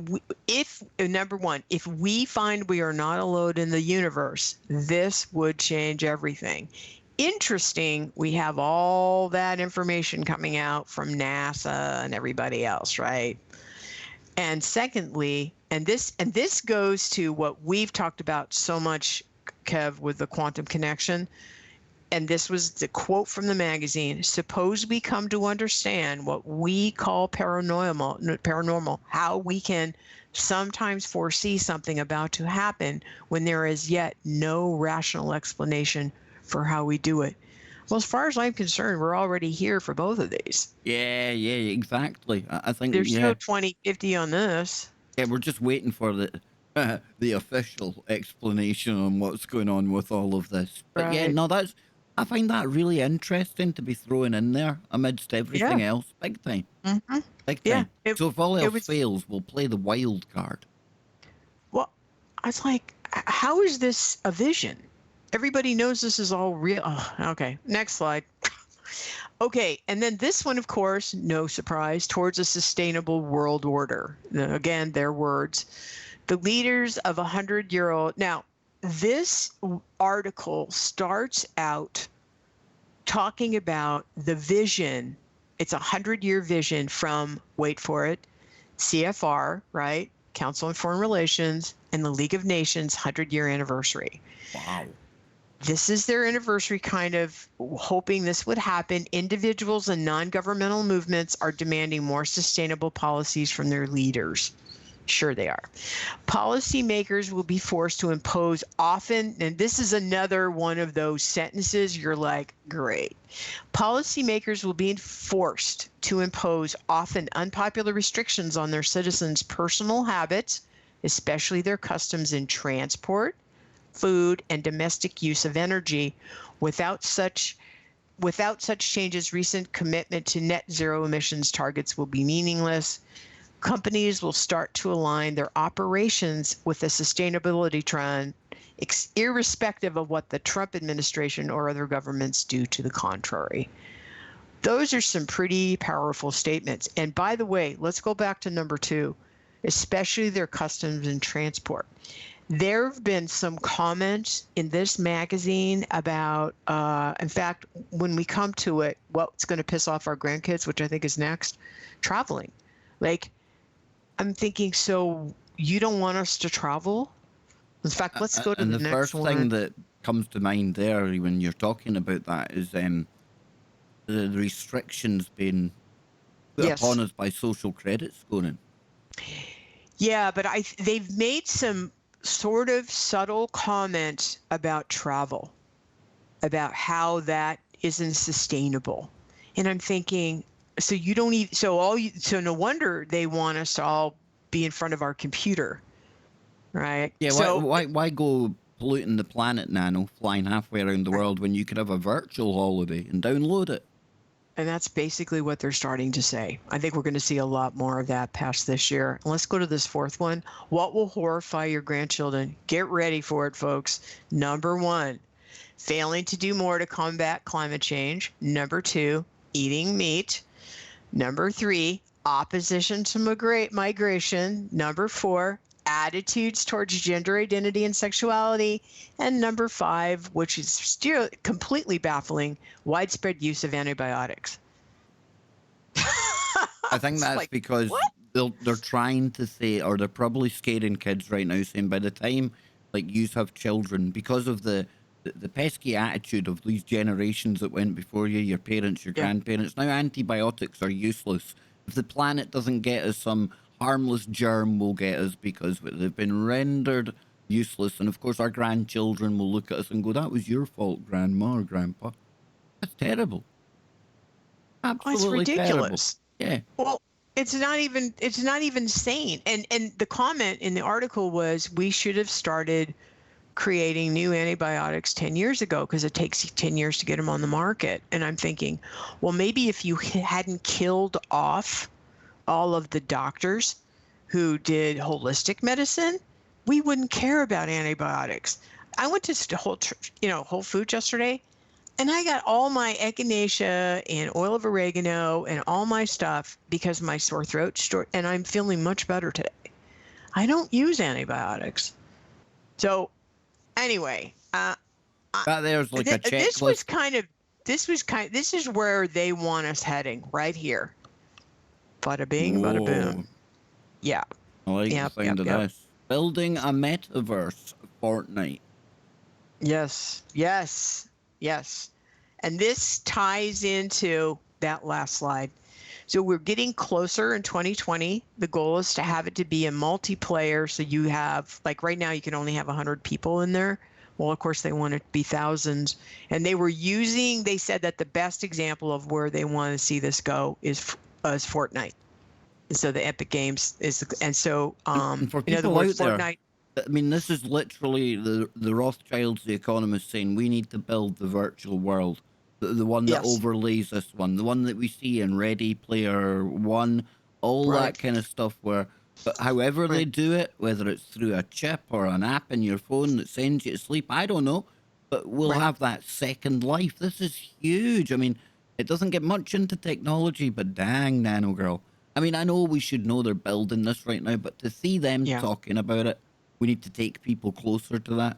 number 1, if we find we are not alone in the universe, this would change everything. Interesting, we have all that information coming out from NASA and everybody else, right? And secondly, and this goes to what we've talked about so much, Kev, with the quantum connection. And this was the quote from the magazine. Suppose we come to understand what we call paranormal, how we can sometimes foresee something about to happen when there is yet no rational explanation for how we do it. Well, as far as I'm concerned, we're already here for both of these. Yeah, exactly. I think There's no 2050 on this. Yeah, we're just waiting for the official explanation on what's going on with all of this. But yeah, Right. no, I find that really interesting to be thrown in there amidst everything Yeah. else. Big time. Mm-hmm. Big Yeah. time. So if all it else was- fails, we'll play the wild card. Well, I was like, how is this a vision? Everybody knows this is all real. Oh, okay, next slide. Okay, and then this one, of course, no surprise, towards a sustainable world order. Again, their words. The leaders of 100-year-old. Now, this article starts out talking about the vision. It's a 100-year vision from, wait for it, CFR, right? Council on Foreign Relations, and the League of Nations 100-year anniversary. Wow. This is their anniversary, kind of hoping this would happen. Individuals and non-governmental movements are demanding more sustainable policies from their leaders. Sure they are. Policymakers will be forced to impose often, and this is another one of those sentences you're like, great. Policymakers will be forced to impose often unpopular restrictions on their citizens' personal habits, especially their customs in transport, food, and domestic use of energy. Without such changes, recent commitment to net zero emissions targets will be meaningless. companies will start to align their operations with the sustainability trend, irrespective of what the Trump administration or other governments do to the contrary. Those are some pretty powerful statements. And by the way, let's go back to number 2, especially their customs and transport. There have been some comments in this magazine about, in fact, when we come to it, what's going to piss off our grandkids, which I think is next, traveling. Like, I'm thinking, so you don't want us to travel? In fact, let's go to and the the next first one. thing that comes to mind there when you're talking about that is the restrictions being put Yes. upon us by social credit scoring. Yeah, but they've made some sort of subtle comment about travel, about how that isn't sustainable. And I'm thinking, so you don't even, so no wonder they want us to all be in front of our computer, right? Yeah, So why go polluting the planet, Nano, flying halfway around the world when you could have a virtual holiday and download it? And that's basically what they're starting to say. I think we're going to see a lot more of that past this year. And let's go to this 4th one. What will horrify your grandchildren? Get ready for it, folks. Number 1, failing to do more to combat climate change. Number 2, eating meat. Number 3, opposition to migration. Number 4, attitudes towards gender identity and sexuality. And number 5, which is still completely baffling, widespread use of antibiotics. I think that's like, because they're trying to say, or they're probably scaring kids right now, saying by the time like you have children, because of the pesky attitude of these generations that went before you, your parents, your grandparents, now antibiotics are useless. If the planet doesn't get us, some harmless germ will get us because they've been rendered useless. And of course, our grandchildren will look at us and go, "That was your fault, Grandma or Grandpa." That's terrible. Absolutely it's ridiculous. Terrible. Yeah. Well, it's not even sane. And the comment in the article was we should have started creating new antibiotics 10 years ago because it takes 10 years to get them on the market. And I'm thinking, well, maybe if you hadn't killed off all of the doctors who did holistic medicine, we wouldn't care about antibiotics. I went to Whole Foods yesterday, and I got all my echinacea and oil of oregano and all my stuff because of my sore throat, and I'm feeling much better today. I don't use antibiotics. So anyway, There's like a checklist. This is where they want us heading, right here. Bada bing, bada boom. Yeah. I like the sound of this. Building a metaverse Fortnite. Yes. And this ties into that last slide. So we're getting closer in 2020. The goal is to have it to be a multiplayer. So you have, like right now, you can only have 100 people in there. Well, of course, they want it to be thousands. And they said that the best example of where they want to see this go is Fortnite. So the Epic Games is, and so and for in other people words, out Fortnite. there, I mean, this is literally the Rothschilds, the Economist, saying we need to build the virtual world, the one that overlays this one, the one that we see in Ready Player One, all that kind of stuff. But however they do it, whether it's through a chip or an app in your phone that sends you to sleep, I don't know, but we'll have that second life. This is huge. I mean, it doesn't get much into technology, but dang, Nano Girl. I mean, I know we should know they're building this right now, but to see them talking about it, we need to take people closer to that.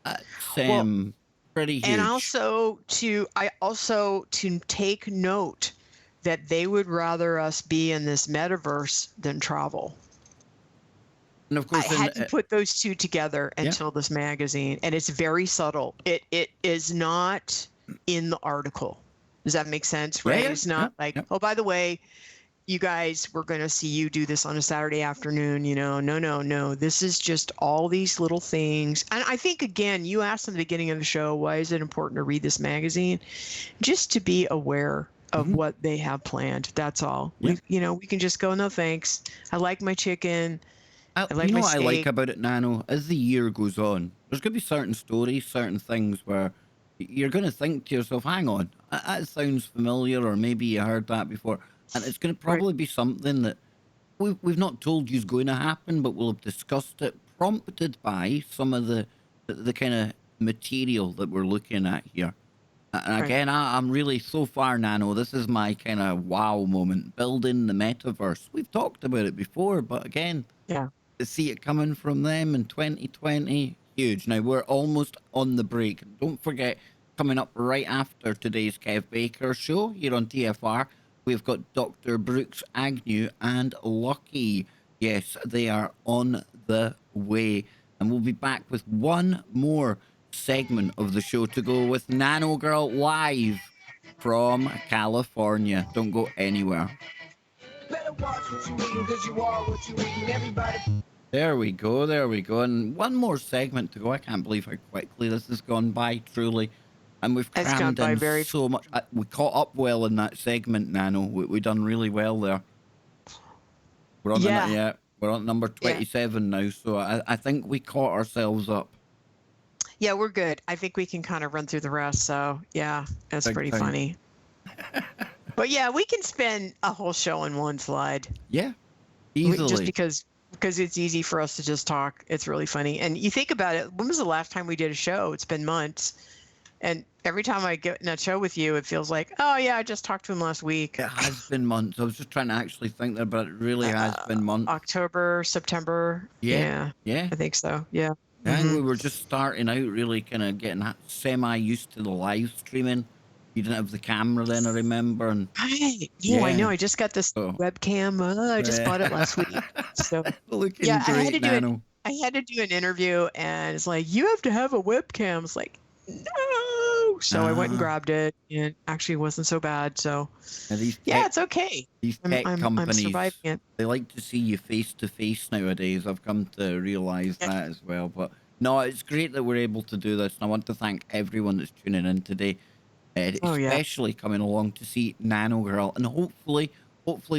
That's pretty huge. And also to take note that they would rather us be in this metaverse than travel. And of course, I hadn't put those two together until this magazine, and it's very subtle. It is not in the article. Does that make sense? Right? It's not oh, by the way, you guys, we're going to see you do this on a Saturday afternoon. No. This is just all these little things. And I think, again, you asked in the beginning of the show, why is it important to read this magazine? Just to be aware of what they have planned. That's all. We can just go, no thanks. I like my chicken. I like my steak. What I like about it, Nano, as the year goes on, there's going to be certain stories, certain things where you're going to think to yourself, hang on, that sounds familiar, or maybe you heard that before. And it's going to probably be something that we've not told you's going to happen, but we'll have discussed it, prompted by some of the kind of material that we're looking at here. And Right. again, I'm really so far, Nano. This is my kind of wow moment. Building the metaverse. We've talked about it before, but again, Yeah. to see it coming from them in 2020, huge. Now we're almost on the break. Don't forget, coming up right after today's Kev Baker show here on TFR, we've got Dr. Brooks Agnew and Lucky. Yes, they are on the way. And we'll be back with one more segment of the show to go with Nano Girl live from California. Don't go anywhere. Better watch what you eating, 'cause you are what you eating. Everybody. There we go. There we go. And one more segment to go. I can't believe how quickly this has gone by, truly. And we've It's gone crammed by in very. so much. We caught up well in that segment, Nano. We done really well there. We're on Yeah. we're on number Yeah. 27 now. So I think we caught ourselves up. Yeah, we're good. I think we can kind of run through the rest. So yeah, that's Big pretty time. funny. But yeah, we can spend a whole show in one slide. Yeah, Just easily. because it's easy for us to just talk. It's really funny. And you think about it, when was the last time we did a show? It's been months. And every time I get in a show with you, it feels like, oh yeah, I just talked to him last week. It has been months. I was just trying to actually think there, but it really has been months. October, September. Yeah. I think so. Yeah. I think we were just starting out, really kind of getting semi-used to the live streaming. You didn't have the camera then, I remember. And Right. No, I know. I just got this webcam. I just bought it last week. So looking yeah, great, I had to do Nano. I had to do an interview, and it's like, you have to have a webcam. It's like, no. So I went and grabbed it, and actually it wasn't so bad. So yeah, it's okay. These tech I'm companies, surviving it. they like to see you face to face nowadays. I've come to realize that as well. But no, it's great that we're able to do this. And I want to thank everyone that's tuning in today, especially coming along to see Nano Girl. And hopefully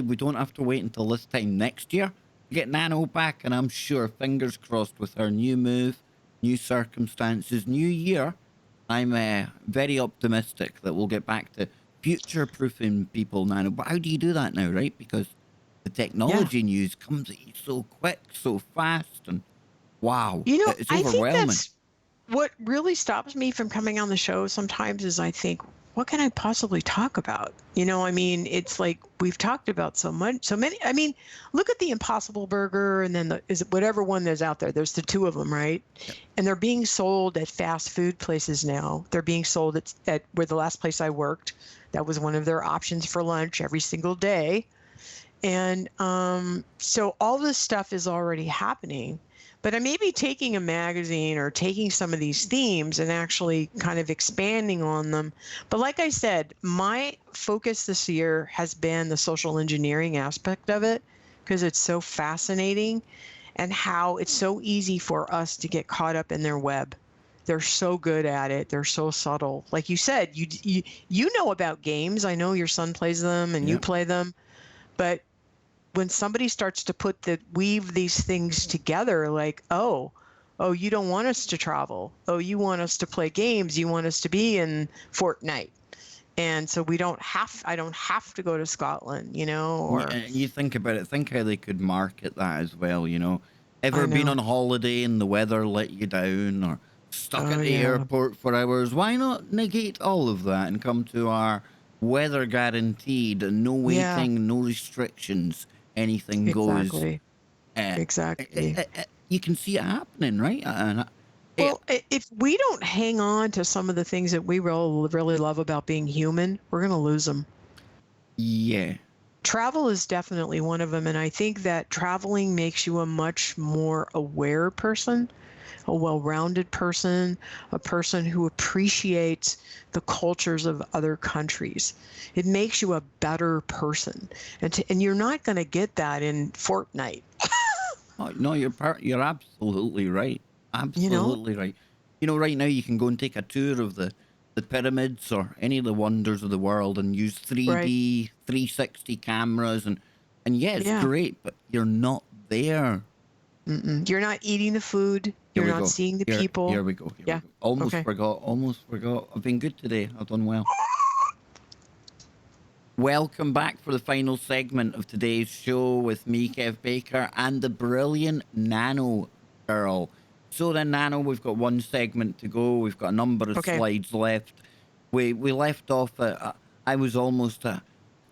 we don't have to wait until this time next year to get Nano back. And I'm sure, fingers crossed, with her new move, new circumstances, new year, I'm very optimistic that we'll get back to future-proofing people, Nano. But how do you do that now, right? Because the technology news comes at you so quick, so fast, and wow, You know, it's I think overwhelming. that's what really stops me from coming on the show sometimes is I think, what can I possibly talk about? You know, I mean, it's like we've talked about so many. I mean, look at the Impossible Burger, and then whatever one there's out there. There's the two of them, right? Yep. And they're being sold at fast food places now. They're being sold at where the last place I worked. That was one of their options for lunch every single day. And so all this stuff is already happening. But I may be taking a magazine or taking some of these themes and actually kind of expanding on them. But like I said, my focus this year has been the social engineering aspect of it, because it's so fascinating, and how it's so easy for us to get caught up in their web. They're so good at it. They're so subtle. Like you said, you know about games. I know your son plays them and you play them. But when somebody starts to weave these things together, like, oh, you don't want us to travel. Oh, you want us to play games. You want us to be in Fortnite. And so I don't have to go to Scotland, you know, or You think about it, think how they could market that as well, you know. Ever been on holiday and the weather let you down, or stuck at the airport for hours? Why not negate all of that and come to our weather guaranteed, no waiting, no restrictions, anything goes. Exactly. You can see it happening, right? Well, if we don't hang on to some of the things that we really love about being human, we're going to lose them. Yeah. Travel is definitely one of them. And I think that traveling makes you a much more aware person, a well-rounded person, a person who appreciates the cultures of other countries. It makes you a better person. And you're not going to get that in Fortnite. Oh, no, you're absolutely right. Absolutely right. You know, right now you can go and take a tour of the pyramids or any of the wonders of the world and use 3D, 360 cameras. And it's great, but you're not there. You're not eating the food. You're not seeing the people. Here we go. Almost forgot. I've been good today. I've done well. Welcome back for the final segment of today's show with me, Kev Baker, and the brilliant Nano Girl. So then, Nano, we've got one segment to go. We've got a number of Okay. slides left. We left off at, I was almost a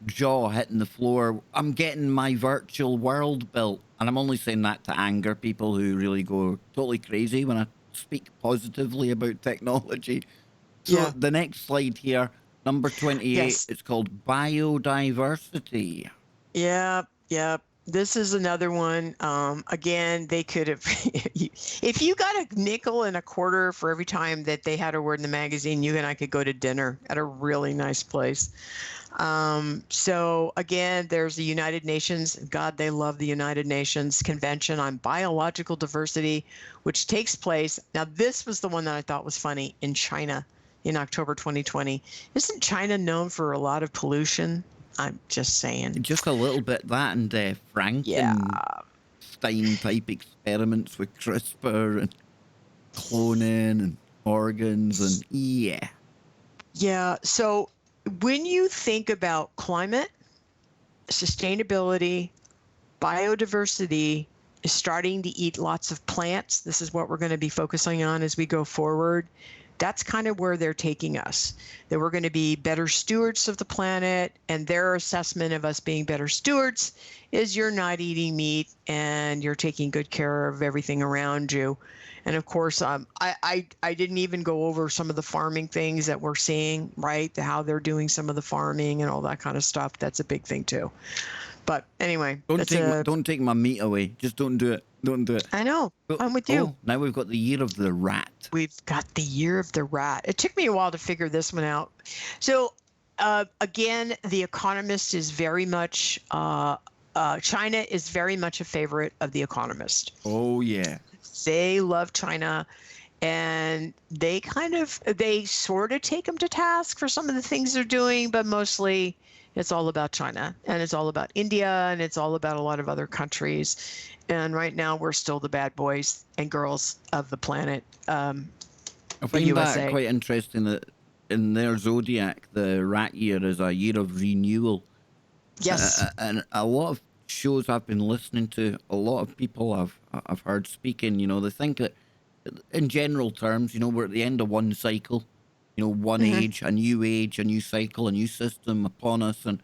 jaw hitting the floor. I'm getting my virtual world built. And I'm only saying that to anger people who really go totally crazy when I speak positively about technology. So Yeah. the next slide here, number 28, Yes. it's called biodiversity. Yep. This is another one. Again, they could have, if you got a nickel and a quarter for every time that they had a word in the magazine, you and I could go to dinner at a really nice place. So again, there's the United Nations. God, they love the United Nations Convention on Biological Diversity, which takes place. Now, this was the one that I thought was funny in China in October 2020. Isn't China known for a lot of pollution? I'm just saying. Just a little bit that and Yeah. Frankenstein type experiments with CRISPR and cloning and organs and yeah. Yeah. So when you think about climate, sustainability, biodiversity is starting to eat lots of plants. This is what we're going to be focusing on as we go forward. That's kind of where they're taking us, that we're going to be better stewards of the planet, and their assessment of us being better stewards is you're not eating meat and you're taking good care of everything around you. And of course, I didn't even go over some of the farming things that we're seeing, right? How they're doing some of the farming and all that kind of stuff. That's a big thing too. But anyway, don't take my meat away. Just don't do it. Don't do it. I know. I'm with you. Now we've got the year of the rat. We've got the year of the rat. It took me a while to figure this one out. So again, The Economist is very much, China is very much a favorite of The Economist. Oh, yeah. They love China, and they sort of take them to task for some of the things they're doing, but mostly it's all about China, and it's all about India, and it's all about a lot of other countries. And right now, we're still the bad boys and girls of the planet. I find that quite interesting that in their zodiac, the rat year is a year of renewal. Yes. And a lot of shows I've been listening to, a lot of people I've heard speaking, they think that in general terms, we're at the end of one cycle, one age, a new cycle, a new system upon us. And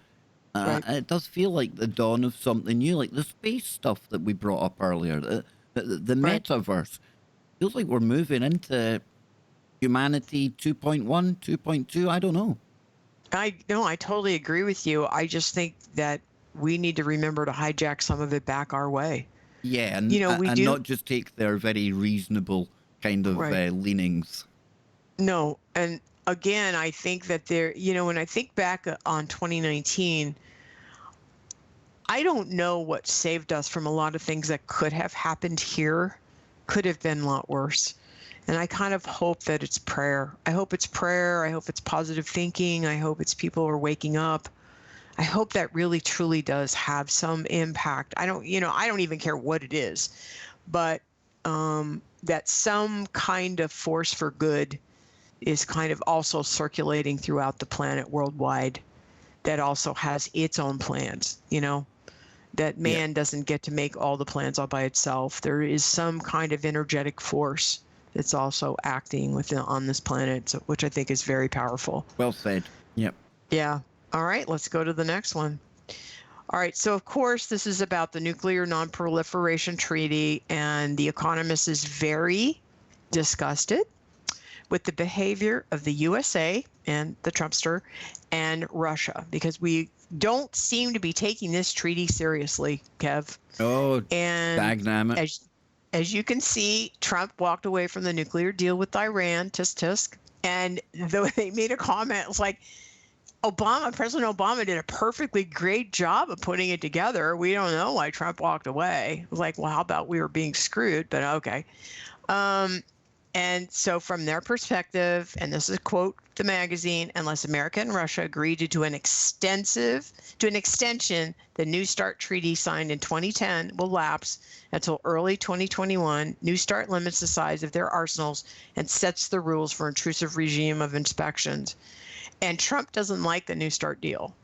Right. it does feel like the dawn of something new, like the space stuff that we brought up earlier, the Right. metaverse. Feels like we're moving into humanity 2.1, 2.2. I don't know. I totally agree with you. I just think that we need to remember to hijack some of it back our way. Yeah, and, we and do not just take their very reasonable kind of Right. leanings. No, and again, I think that when I think back on 2019, I don't know what saved us from a lot of things that could have happened here, could have been a lot worse. And I kind of hope that it's prayer. I hope it's prayer. I hope it's positive thinking. I hope it's people are waking up. I hope that really truly does have some impact. I don't even care what it is, but that some kind of force for good is kind of also circulating throughout the planet worldwide, that also has its own plans, that man doesn't get to make all the plans all by itself. There is some kind of energetic force that's also acting on this planet, which I think is very powerful. Well said. Yep. Yeah. All right, let's go to the next one. All right, so of course, this is about the Nuclear Non-Proliferation Treaty, and The Economist is very disgusted with the behavior of the USA and the Trumpster and Russia, because we don't seem to be taking this treaty seriously, Kev. Oh, and dagnammit. As you can see, Trump walked away from the nuclear deal with Iran, tisk tisk, and though they made a comment, it's like, President Obama did a perfectly great job of putting it together. We don't know why Trump walked away. It was like, well, how about we were being screwed? But okay. And so from their perspective, and this is a quote the magazine, unless America and Russia agree to do an extension, the New START treaty signed in 2010 will lapse until early 2021. New START limits the size of their arsenals and sets the rules for intrusive regime of inspections. And Trump doesn't like the New START deal.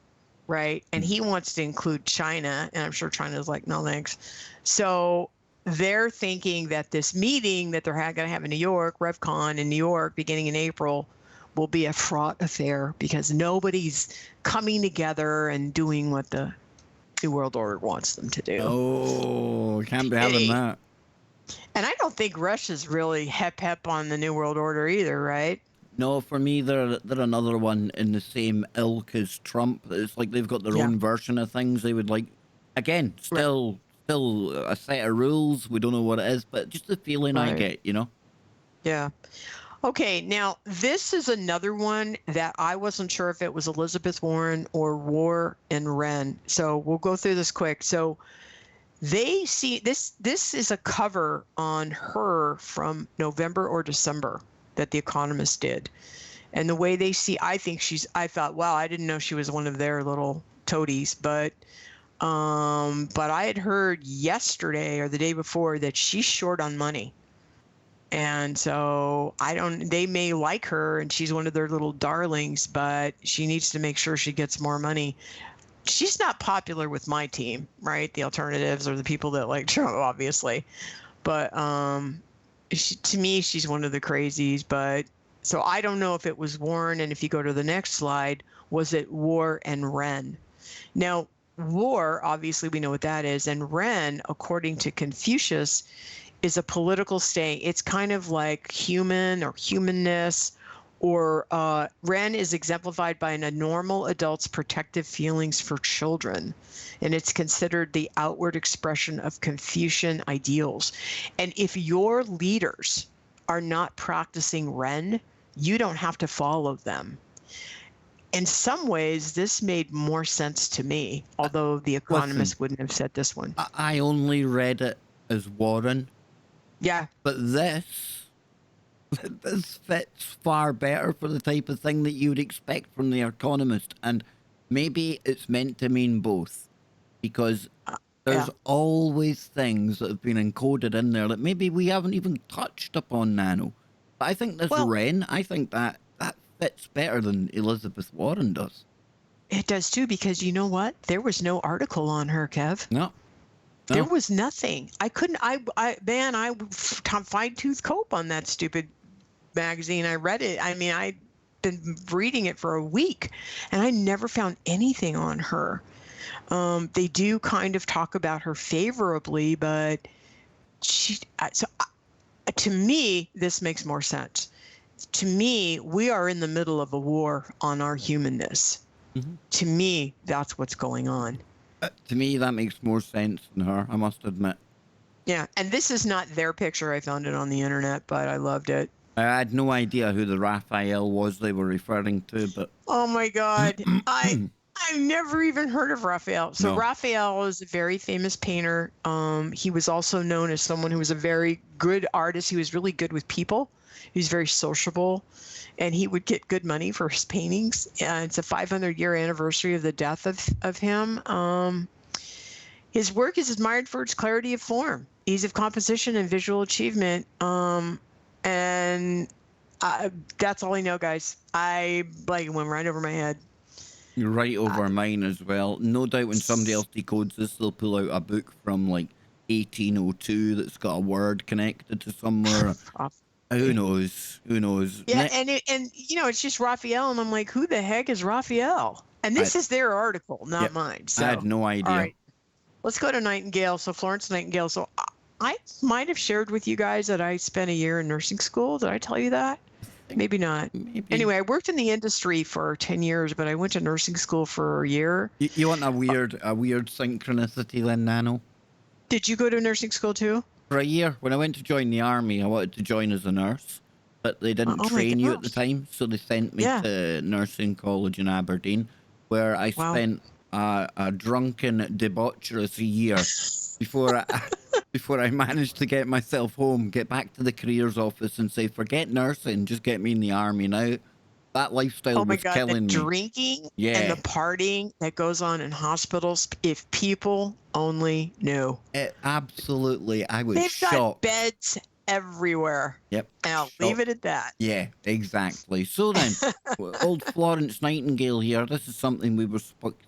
right? And he wants to include China, and I'm sure China's like, no thanks. So they're thinking that this meeting that they're going to have in New York, RevCon in New York, beginning in April, will be a fraught affair because nobody's coming together and doing what the New World Order wants them to do. Oh, can't be having that. And I don't think Russia's really hep on the New World Order either, right? No, for me, they're another one in the same ilk as Trump. It's like they've got their own version of things they would like. Again, still a set of rules. We don't know what it is, but just the feeling I get, you know? Yeah. Okay, now this is another one that I wasn't sure if it was Elizabeth Warren or War and Wren. So we'll go through this quick. So they see this is a cover on her from November or December that the Economist did. And the way they see, I thought, wow, I didn't know she was one of their little toadies, but I had heard yesterday or the day before that she's short on money. And so they may like her and she's one of their little darlings, but she needs to make sure she gets more money. She's not popular with my team, right? The alternatives or the people that like Trump, obviously. But to me, she's one of the crazies. But so I don't know if it was Warren. And if you go to the next slide, was it War and Wren? Now, War, obviously, we know what that is. And Wren, according to Confucius, is a political state. It's kind of like human or humanness, or Wren is exemplified by a normal adult's protective feelings for children. And it's considered the outward expression of Confucian ideals. And if your leaders are not practicing Wren, you don't have to follow them. In some ways, this made more sense to me, although the Economist wouldn't have said this one. I only read it as Warren. Yeah. But this fits far better for the type of thing that you would expect from the Economist. And maybe it's meant to mean both, because there's always things that have been encoded in there that maybe we haven't even touched upon, Nano. But I think this Wren, I think that fits better than Elizabeth Warren does. It does too, because you know what? There was no article on her, Kev. No. There was nothing. I couldn't, I fine-tooth cope on that stupid magazine. I read it. I mean, I've been reading it for a week and I never found anything on her. They do kind of talk about her favorably, but to me, this makes more sense. To me, we are in the middle of a war on our humanness. Mm-hmm. To me, that's what's going on. To me, that makes more sense than her, I must admit. Yeah, and this is not their picture. I found it on the internet, but I loved it. I had no idea who the Raphael was they were referring to, but... Oh my God. I've never even heard of Raphael. So Raphael is a very famous painter. He was also known as someone who was a very good artist. He was really good with people. He was very sociable, and he would get good money for his paintings. It's a 500-year anniversary of the death of him. His work is admired for its clarity of form, ease of composition, and visual achievement. And that's all I know, guys. It went right over my head. You're right over mine as well. No doubt when somebody else decodes this, they'll pull out a book from like 1802 that's got a word connected to somewhere. Who knows? Who knows? Yeah, and it's just Raphael, and I'm like, who the heck is Raphael? And this is their article, not mine. So I had no idea. All right, let's go to Nightingale. So Florence Nightingale. So I might have shared with you guys that I spent a year in nursing school. Did I tell you that? Maybe not. Maybe. Anyway, I worked in the industry for 10 years, but I went to nursing school for a year. You want a weird synchronicity then, Nano? Did you go to nursing school too? For a year. When I went to join the army, I wanted to join as a nurse, but they didn't train you at the time, so they sent me to nursing college in Aberdeen, where I spent a drunken, debaucherous year before I managed to get myself home, get back to the careers office and say, forget nursing, just get me in the army now. That lifestyle was killing me. Drinking and the partying that goes on in hospitals, if people only knew. Absolutely. I was They've shocked. got beds everywhere. Yep. And I'll leave it at that. Yeah, exactly. So then, old Florence Nightingale here. This is something we were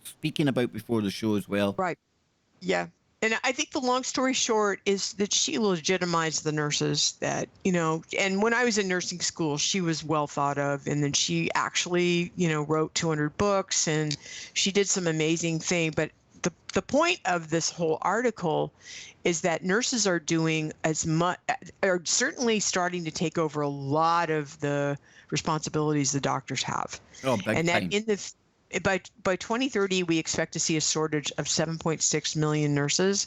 speaking about before the show as well. Right. Yeah. And I think the long story short is that she legitimized the nurses that, and when I was in nursing school, she was well thought of. And then she actually, wrote 200 books and she did some amazing thing. But the point of this whole article is that nurses are doing are certainly starting to take over a lot of the responsibilities the doctors have. Oh, big and time. that by 2030, we expect to see a shortage of 7.6 million nurses.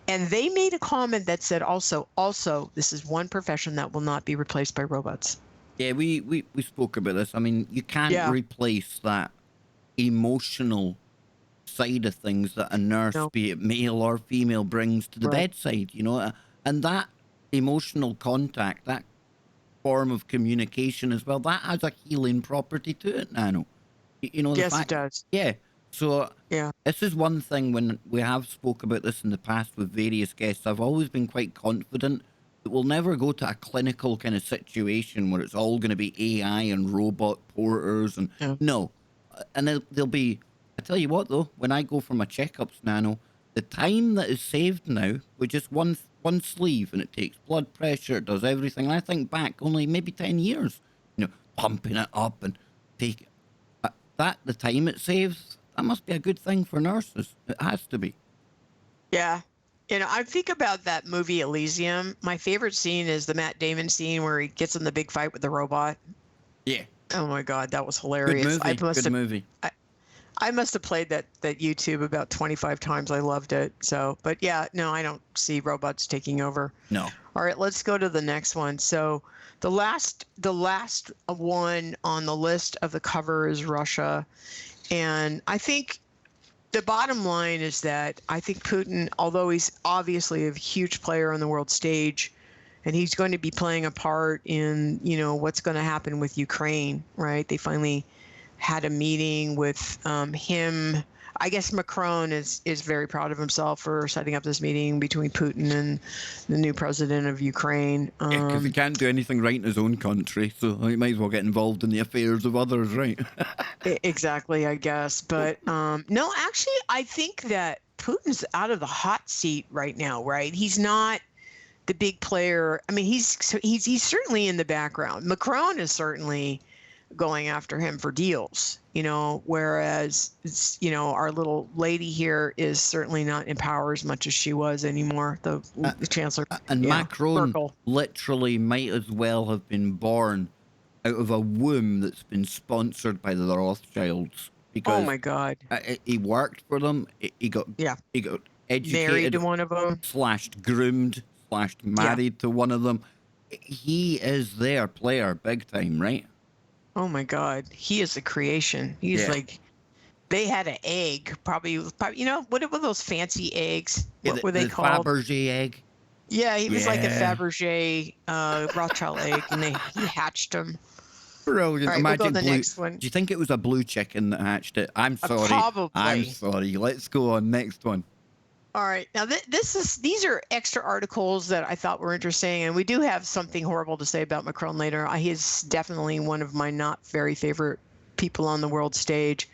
And they made a comment that said also, this is one profession that will not be replaced by robots. Yeah, we spoke about this. I mean, you can't replace that emotional side of things that a nurse, be it male or female, brings to the bedside, and that emotional contact, that form of communication as well, that has a healing property to it, Nano. Yes, it does. Yeah. So this is one thing when we have spoke about this in the past with various guests. I've always been quite confident that we'll never go to a clinical kind of situation where it's all going to be AI and robot porters and no. And there'll be, I tell you what though, when I go for my checkups, Nano, the time that is saved now with just one sleeve, and it takes blood pressure, it does everything. I think back only maybe 10 years, pumping it up and take the time it saves, that must be a good thing for nurses. It has to be. Yeah. I think about that movie Elysium. My favorite scene is the Matt Damon scene where he gets in the big fight with the robot. Yeah. Oh my God, that was hilarious. Good movie. I must have played that YouTube about 25 times. I loved it. So, but yeah, no, I don't see robots taking over. No. All right, let's go to the next one. So the last one on the list of the cover is Russia. And I think the bottom line is that I think Putin, although he's obviously a huge player on the world stage, and he's going to be playing a part in, what's going to happen with Ukraine, right? They finally had a meeting with him. I guess Macron is very proud of himself for setting up this meeting between Putin and the new president of Ukraine. Yeah, because he can't do anything right in his own country, so he might as well get involved in the affairs of others, right? Exactly, I guess. But no, actually, I think that Putin's out of the hot seat right now, right? He's not the big player. I mean, he's certainly in the background. Macron is certainly going after him for deals, whereas, our little lady here is certainly not in power as much as she was anymore, the chancellor. And Macron Merkel. literally might as well have been born out of a womb that's been sponsored by the Rothschilds. Because oh my God. He worked for them. He got educated. Married to one of them. /groomed, /married to one of them. He is their player big time, right? Oh my God, he is a creation. He's like, they had an egg, probably, what were those fancy eggs? What were they called? Fabergé egg. Yeah, he was like a Fabergé Rothschild egg, and he hatched him. Brilliant. All right, Imagine we'll go to the next one. Do you think it was a blue chicken that hatched it? I'm sorry. Probably. I'm sorry. Let's go on. Next one. All right. Now, these are extra articles that I thought were interesting, and we do have something horrible to say about Macron later. He's definitely one of my not very favorite people on the world stage.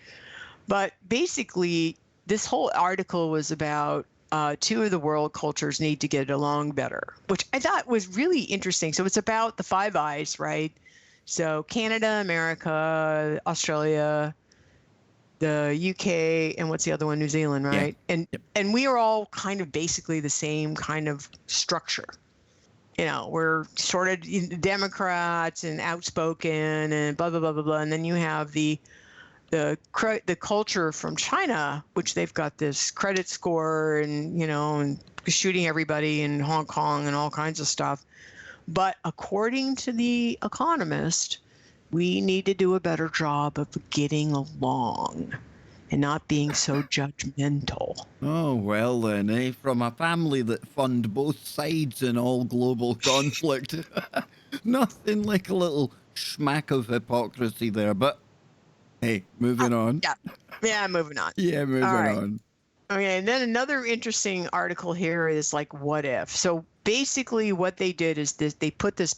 But basically, this whole article was about two of the world cultures need to get along better, which I thought was really interesting. So it's about the Five Eyes, right? So Canada, America, Australia, the UK, and what's the other one? New Zealand, right? Yeah. And we are all kind of basically the same kind of structure. We're sort of Democrats and outspoken and blah blah blah blah blah. And then you have the culture from China, which they've got this credit score and and shooting everybody in Hong Kong and all kinds of stuff. But according to the Economist, we need to do a better job of getting along and not being so judgmental. Oh, well then, from a family that fund both sides in all global conflict. Nothing like a little smack of hypocrisy there, but hey, moving on. Yeah, moving on. Yeah, moving on. Okay, and then another interesting article here is like, what if? So basically what they did is this: they put this.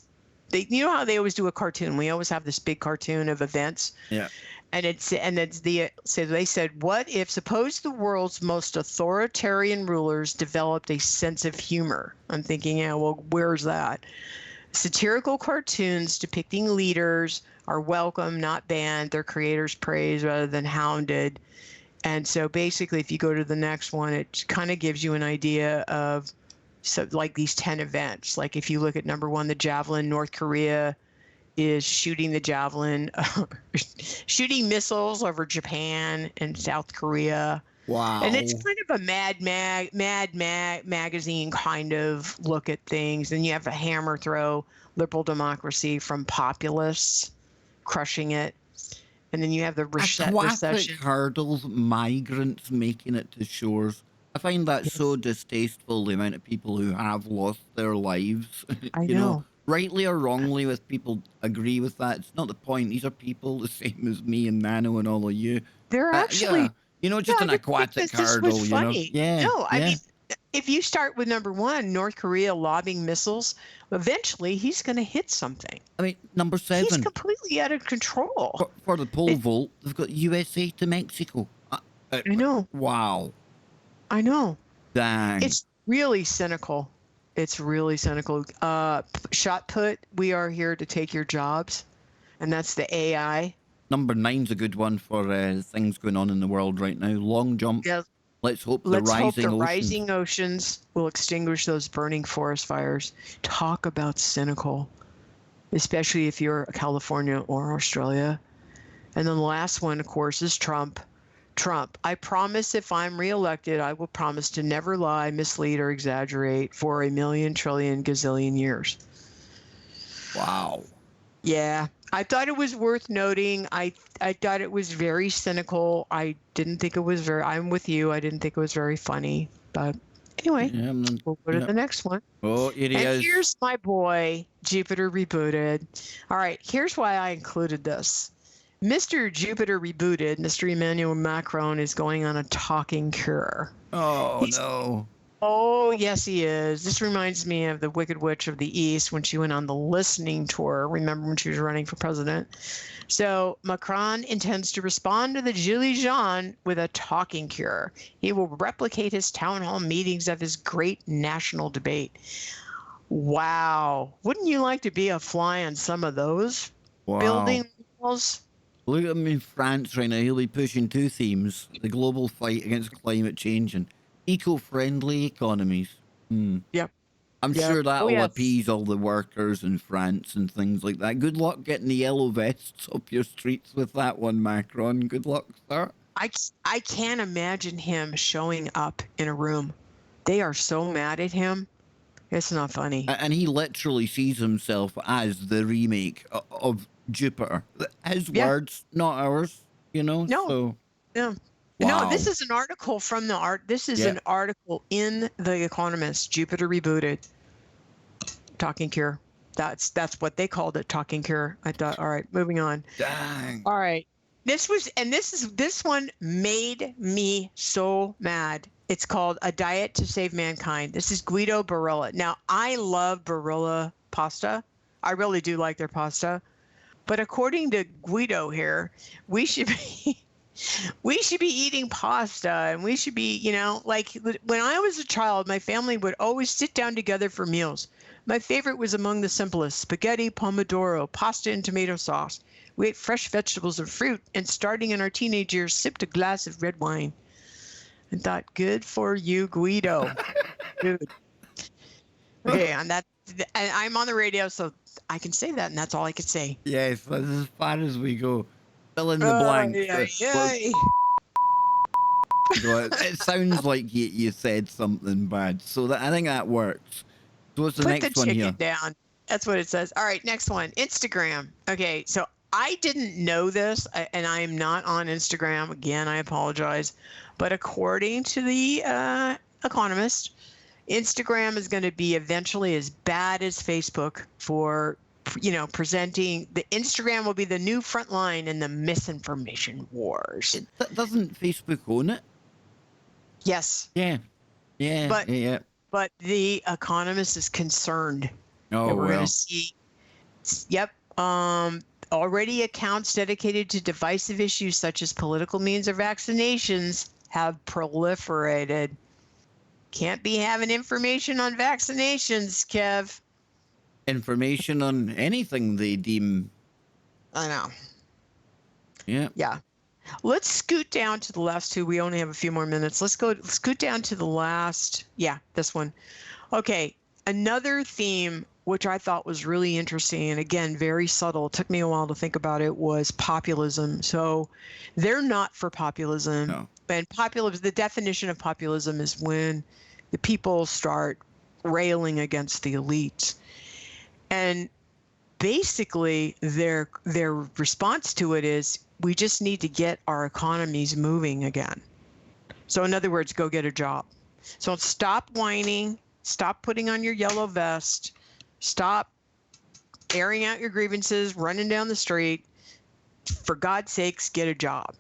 You know how they always do a cartoon? We always have this big cartoon of events. Yeah. And so they said, what if suppose the world's most authoritarian rulers developed a sense of humor? I'm thinking, yeah, well, where's that? Satirical cartoons depicting leaders are welcome, not banned. Their creators praised rather than hounded. And so basically, if you go to the next one, it kind of gives you an idea of like these 10 events. Like if you look at number 1, the javelin, North Korea is shooting the javelin, shooting missiles over Japan and South Korea. Wow. And it's kind of a Mad magazine kind of look at things. And you have a hammer throw, liberal democracy from populists, crushing it. And then you have the aquatic hurdles, migrants making it to shores. I find that so distasteful, the amount of people who have lost their lives. I know. Rightly or wrongly, with people agree with that. It's not the point. These are people the same as me and Nano and all of you. They're actually, just an aquatic hurdle, Yeah. No, I mean, if you start with number 1, North Korea lobbing missiles, eventually he's going to hit something. I mean, number 7. He's completely out of control. For the pole vault, they've got USA to Mexico. I know. Wow. I know. Dang. It's really cynical. It's really cynical. Shot put, we are here to take your jobs. And that's the AI. Number 9's a good one for things going on in the world right now. Long jump. Yeah. Let's hope the rising oceans will extinguish those burning forest fires. Talk about cynical, especially if you're California or Australia. And then the last one, of course, is Trump. I promise if I'm reelected, I will promise to never lie, mislead, or exaggerate for 1,000,000 trillion gazillion years. Wow. Yeah. I thought it was worth noting. I thought it was very cynical. I didn't think it was I'm with you. I didn't think it was very funny. But anyway, we'll go to the next one. Oh, it is. And here's my boy, Jupiter Rebooted. All right, here's why I included this. Mr. Jupiter Rebooted, Mr. Emmanuel Macron, is going on a talking cure. Oh, no. Oh, yes, he is. This reminds me of the Wicked Witch of the East when she went on the listening tour. Remember when she was running for president? So Macron intends to respond to the Gilets jaunes with a talking cure. He will replicate his town hall meetings of his great national debate. Wow. Wouldn't you like to be a fly on some of those building walls? Look at him in France right now. He'll be pushing 2 themes: the global fight against climate change and eco-friendly economies. Yep. I'm sure that will appease all the workers in France and things like that. Good luck getting the yellow vests up your streets with that one, Macron. Good luck, sir. I can't imagine him showing up in a room. They are so mad at him. It's not funny. And he literally sees himself as the remake of Jupiter. His words, not ours, No. So, no. Wow. No, this is an article from This is an article in The Economist. Jupiter Rebooted. Talking cure. That's what they called it. Talking cure. I thought. All right, moving on. Dang. All right. This one made me so mad. It's called A Diet to Save Mankind. This is Guido Barilla. Now, I love Barilla pasta. I really do like their pasta. But according to Guido here, we should be eating pasta, and we should be, like when I was a child, my family would always sit down together for meals. My favorite was among the simplest: spaghetti, pomodoro, pasta and tomato sauce. We ate fresh vegetables and fruit, and starting in our teenage years, sipped a glass of red wine. And thought, good for you, Guido. Good. Okay, and I'm on the radio, so I can say that, and that's all I could say. Yes, that's as far as we go. Fill in the blank. It sounds like you said something bad, so I think that works. So what's the next one here? Put the chicken down. That's what it says. All right, next one. Instagram. Okay, so I didn't know this, and I am not on Instagram. Again, I apologize. But according to the Economist, Instagram is going to be eventually as bad as Facebook for, presenting. The Instagram will be the new front line in the misinformation wars. Doesn't Facebook own it? Yes. Yeah. But But the Economist is concerned that Oh, we're going to well. see, yep, already accounts dedicated to divisive issues such as political means or vaccinations have proliferated. Can't be having information on vaccinations, Kev. Information on anything they deem. I know. Yeah. Yeah. Let's scoot down to the last two. We only have a few more minutes. Let's scoot down to the last. Yeah, this one. Okay. Another theme, which I thought was really interesting and again, very subtle, it took me a while to think about it, was populism. So they're not for populism. No. And populism, the definition of populism is when the people start railing against the elites. And basically their response to it is we just need to get our economies moving again. So in other words, go get a job. So stop whining, stop putting on your yellow vest, stop airing out your grievances, running down the street. For God's sakes, get a job.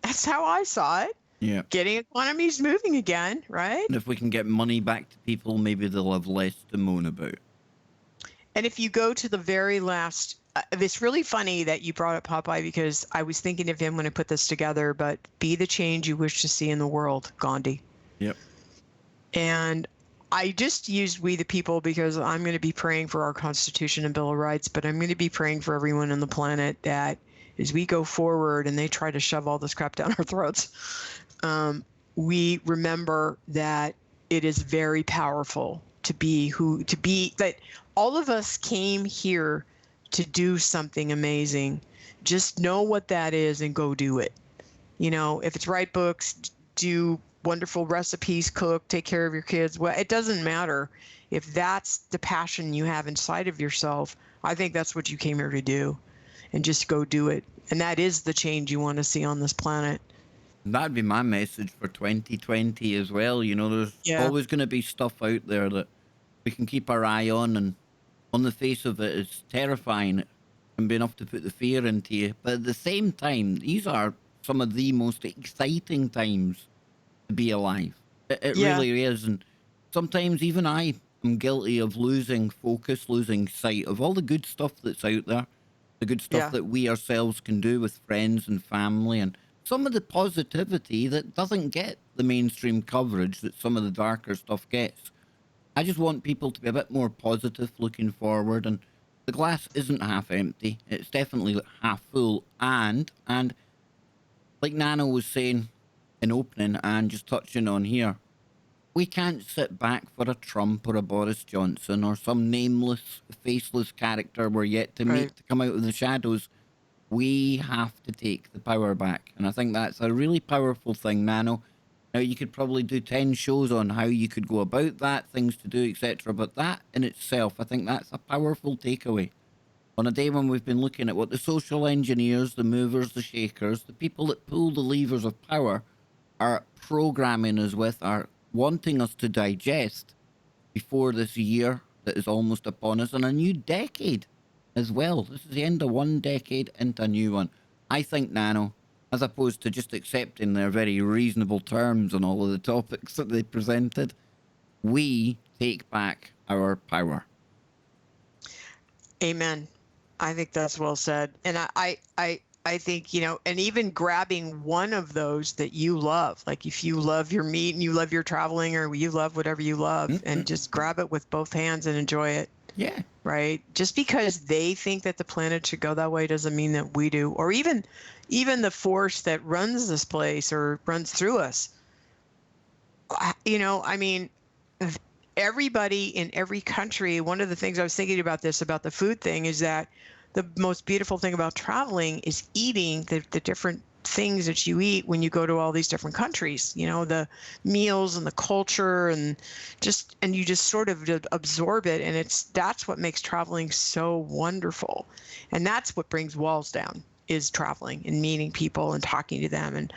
That's how I saw it. Yeah. Getting economies moving again, right? And if we can get money back to people, maybe they'll have less to moan about. And if you go to the very last, it's really funny that you brought up Popeye because I was thinking of him when I put this together, but be the change you wish to see in the world, Gandhi. Yep. And I just used we the people because I'm going to be praying for our Constitution and Bill of Rights, but I'm going to be praying for everyone on the planet that as we go forward and they try to shove all this crap down our throats, we remember that it is very powerful to be that all of us came here to do something amazing. Just know what that is and go do it. You know, if it's write books, do wonderful recipes, cook, take care of your kids. Well, it doesn't matter. If that's the passion you have inside of yourself, I think that's what you came here to do. And just go do it. And that is the change you want to see on this planet. That'd be my message for 2020 as well. You know, there's always going to be stuff out there that we can keep our eye on, and on the face of it, it's terrifying. It can be enough to put the fear into you. But at the same time, these are some of the most exciting times to be alive. It really is. And sometimes even I am guilty of losing focus, losing sight of all the good stuff that's out there, the good stuff that we ourselves can do with friends and family, and some of the positivity that doesn't get the mainstream coverage that some of the darker stuff gets. I just want people to be a bit more positive looking forward, and the glass isn't half empty. It's definitely half full, and like Nano was saying in opening and just touching on here, we can't sit back for a Trump or a Boris Johnson or some nameless, faceless character we're yet to meet to come out of the shadows. We have to take the power back. And I think that's a really powerful thing, Nano. Now, you could probably do 10 shows on how you could go about that, things to do, etc. But that in itself, I think that's a powerful takeaway. On a day when we've been looking at what the social engineers, the movers, the shakers, the people that pull the levers of power are programming us with, are wanting us to digest before this year that is almost upon us, and a new decade as well. This is the end of one decade into a new one. I think, Nano, as opposed to just accepting their very reasonable terms on all of the topics that they presented, we take back our power. Amen. I think that's well said. And I think, you know, and even grabbing one of those that you love, like if you love your meat and you love your traveling or you love whatever you love, and just grab it with both hands and enjoy it. Yeah. Right. Just because they think that the planet should go that way doesn't mean that we do, or even the force that runs this place or runs through us. You know, I mean, everybody in every country, one of the things I was thinking about this, about the food thing, is that the most beautiful thing about traveling is eating the different things that you eat when you go to all these different countries, you know, the meals and the culture, and you just sort of absorb it. And that's what makes traveling so wonderful. And that's what brings walls down, is traveling and meeting people and talking to them. And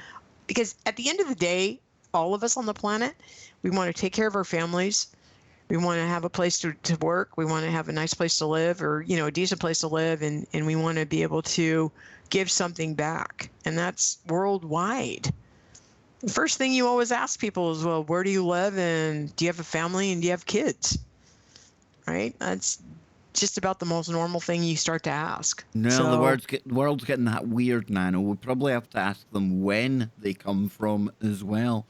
because at the end of the day, all of us on the planet, we want to take care of our families. We want to have a place to work. We want to have a nice place to live, or, you know, a decent place to live. And we want to be able to give something back. And that's worldwide. The first thing you always ask people is, well, where do you live, and do you have a family, and do you have kids? Right? That's just about the most normal thing you start to ask. No, the So, world's getting that weird, Nano. We probably have to ask them when they come from as well.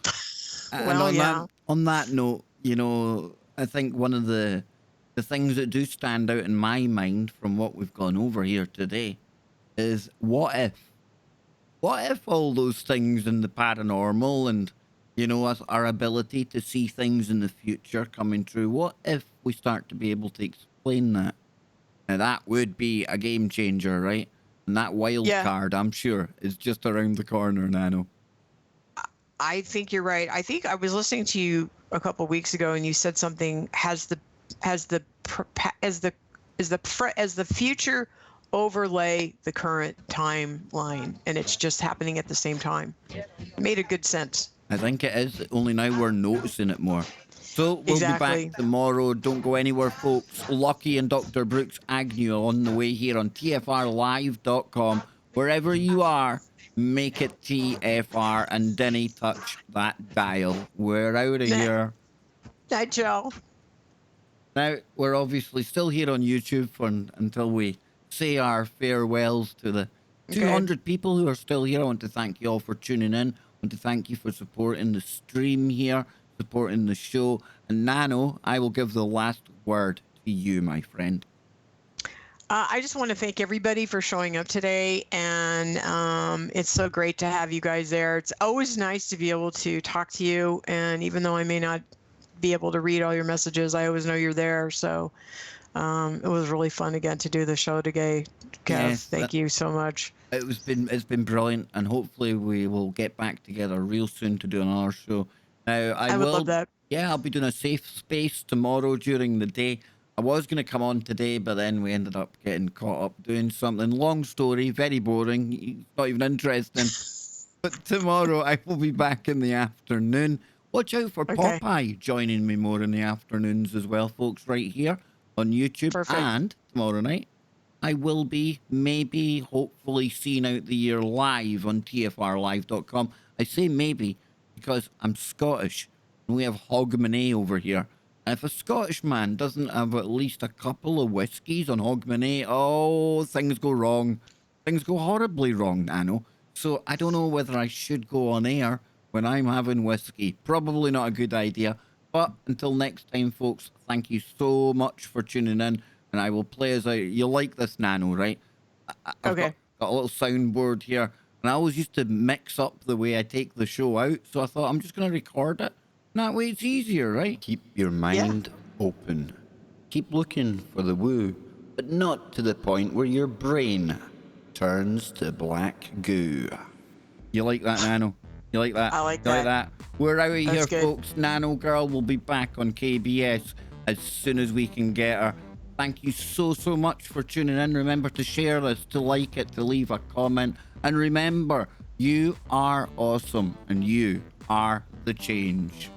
And well, yeah. on that note, you know, I think one of the things that do stand out in my mind from what we've gone over here today is what if all those things in the paranormal and, you know, our ability to see things in the future coming true, what if we start to be able to explain that? Now, that would be a game changer, right? And that wild Yeah, card, I'm sure, is just around the corner, Nano. I think you're right. I think I was listening to you a couple weeks ago, and you said something has the future overlay the current timeline, and it's just happening at the same time. It made a good sense. I think it is, only now we're noticing it more. So we'll be Exactly. back tomorrow. Don't go anywhere, folks. Lucky and Dr. Brooks Agnew on the way here on TFRlive.com. Wherever you are, make it TFR and dinny touch that dial. We're out of here. Night, Joe. Now, we're obviously still here on YouTube until we say our farewells to the 200 people who are still here. I want to thank you all for tuning in. I want to thank you for supporting the stream here, supporting the show. And Nano, I will give the last word to you, my friend. I just want to thank everybody for showing up today, and it's so great to have you guys there. It's always nice to be able to talk to you, and even though I may not be able to read all your messages, I always know you're there. So it was really fun again to do the show today, Kev. Yes, thank you so much. It's been brilliant, and hopefully we will get back together real soon to do another show. Now I would love that. Yeah, I'll be doing a safe space tomorrow during the day. I was going to come on today, but then we ended up getting caught up doing something. Long story, very boring. It's not even interesting. But tomorrow I will be back in the afternoon. Watch out for Popeye joining me more in the afternoons as well, folks, right here on YouTube. Perfect. And tomorrow night, I will be maybe, hopefully, seeing out the year live on TFRlive.com. I say maybe because I'm Scottish and we have Hogmanay over here. And if a Scottish man doesn't have at least a couple of whiskies on Hogmanay, oh, things go wrong. Things go horribly wrong, Nano. So I don't know whether I should go on air when I'm having whiskey. Probably not a good idea. But until next time, folks, thank you so much for tuning in. And I will play us out. You like this, Nano, right? I've got a little soundboard here. And I always used to mix up the way I take the show out. So I thought, I'm just going to record it. And that way it's easier, right? Keep your mind open. Keep looking for the woo. But not to the point where your brain turns to black goo. You like that, Nano? You like that? I like you that. Like that? We're out of here, good. folks. Nano Girl will be back on KBS as soon as we can get her. Thank you so much for tuning in. Remember to share this, to like it, to leave a comment. And remember, you are awesome and you are the change.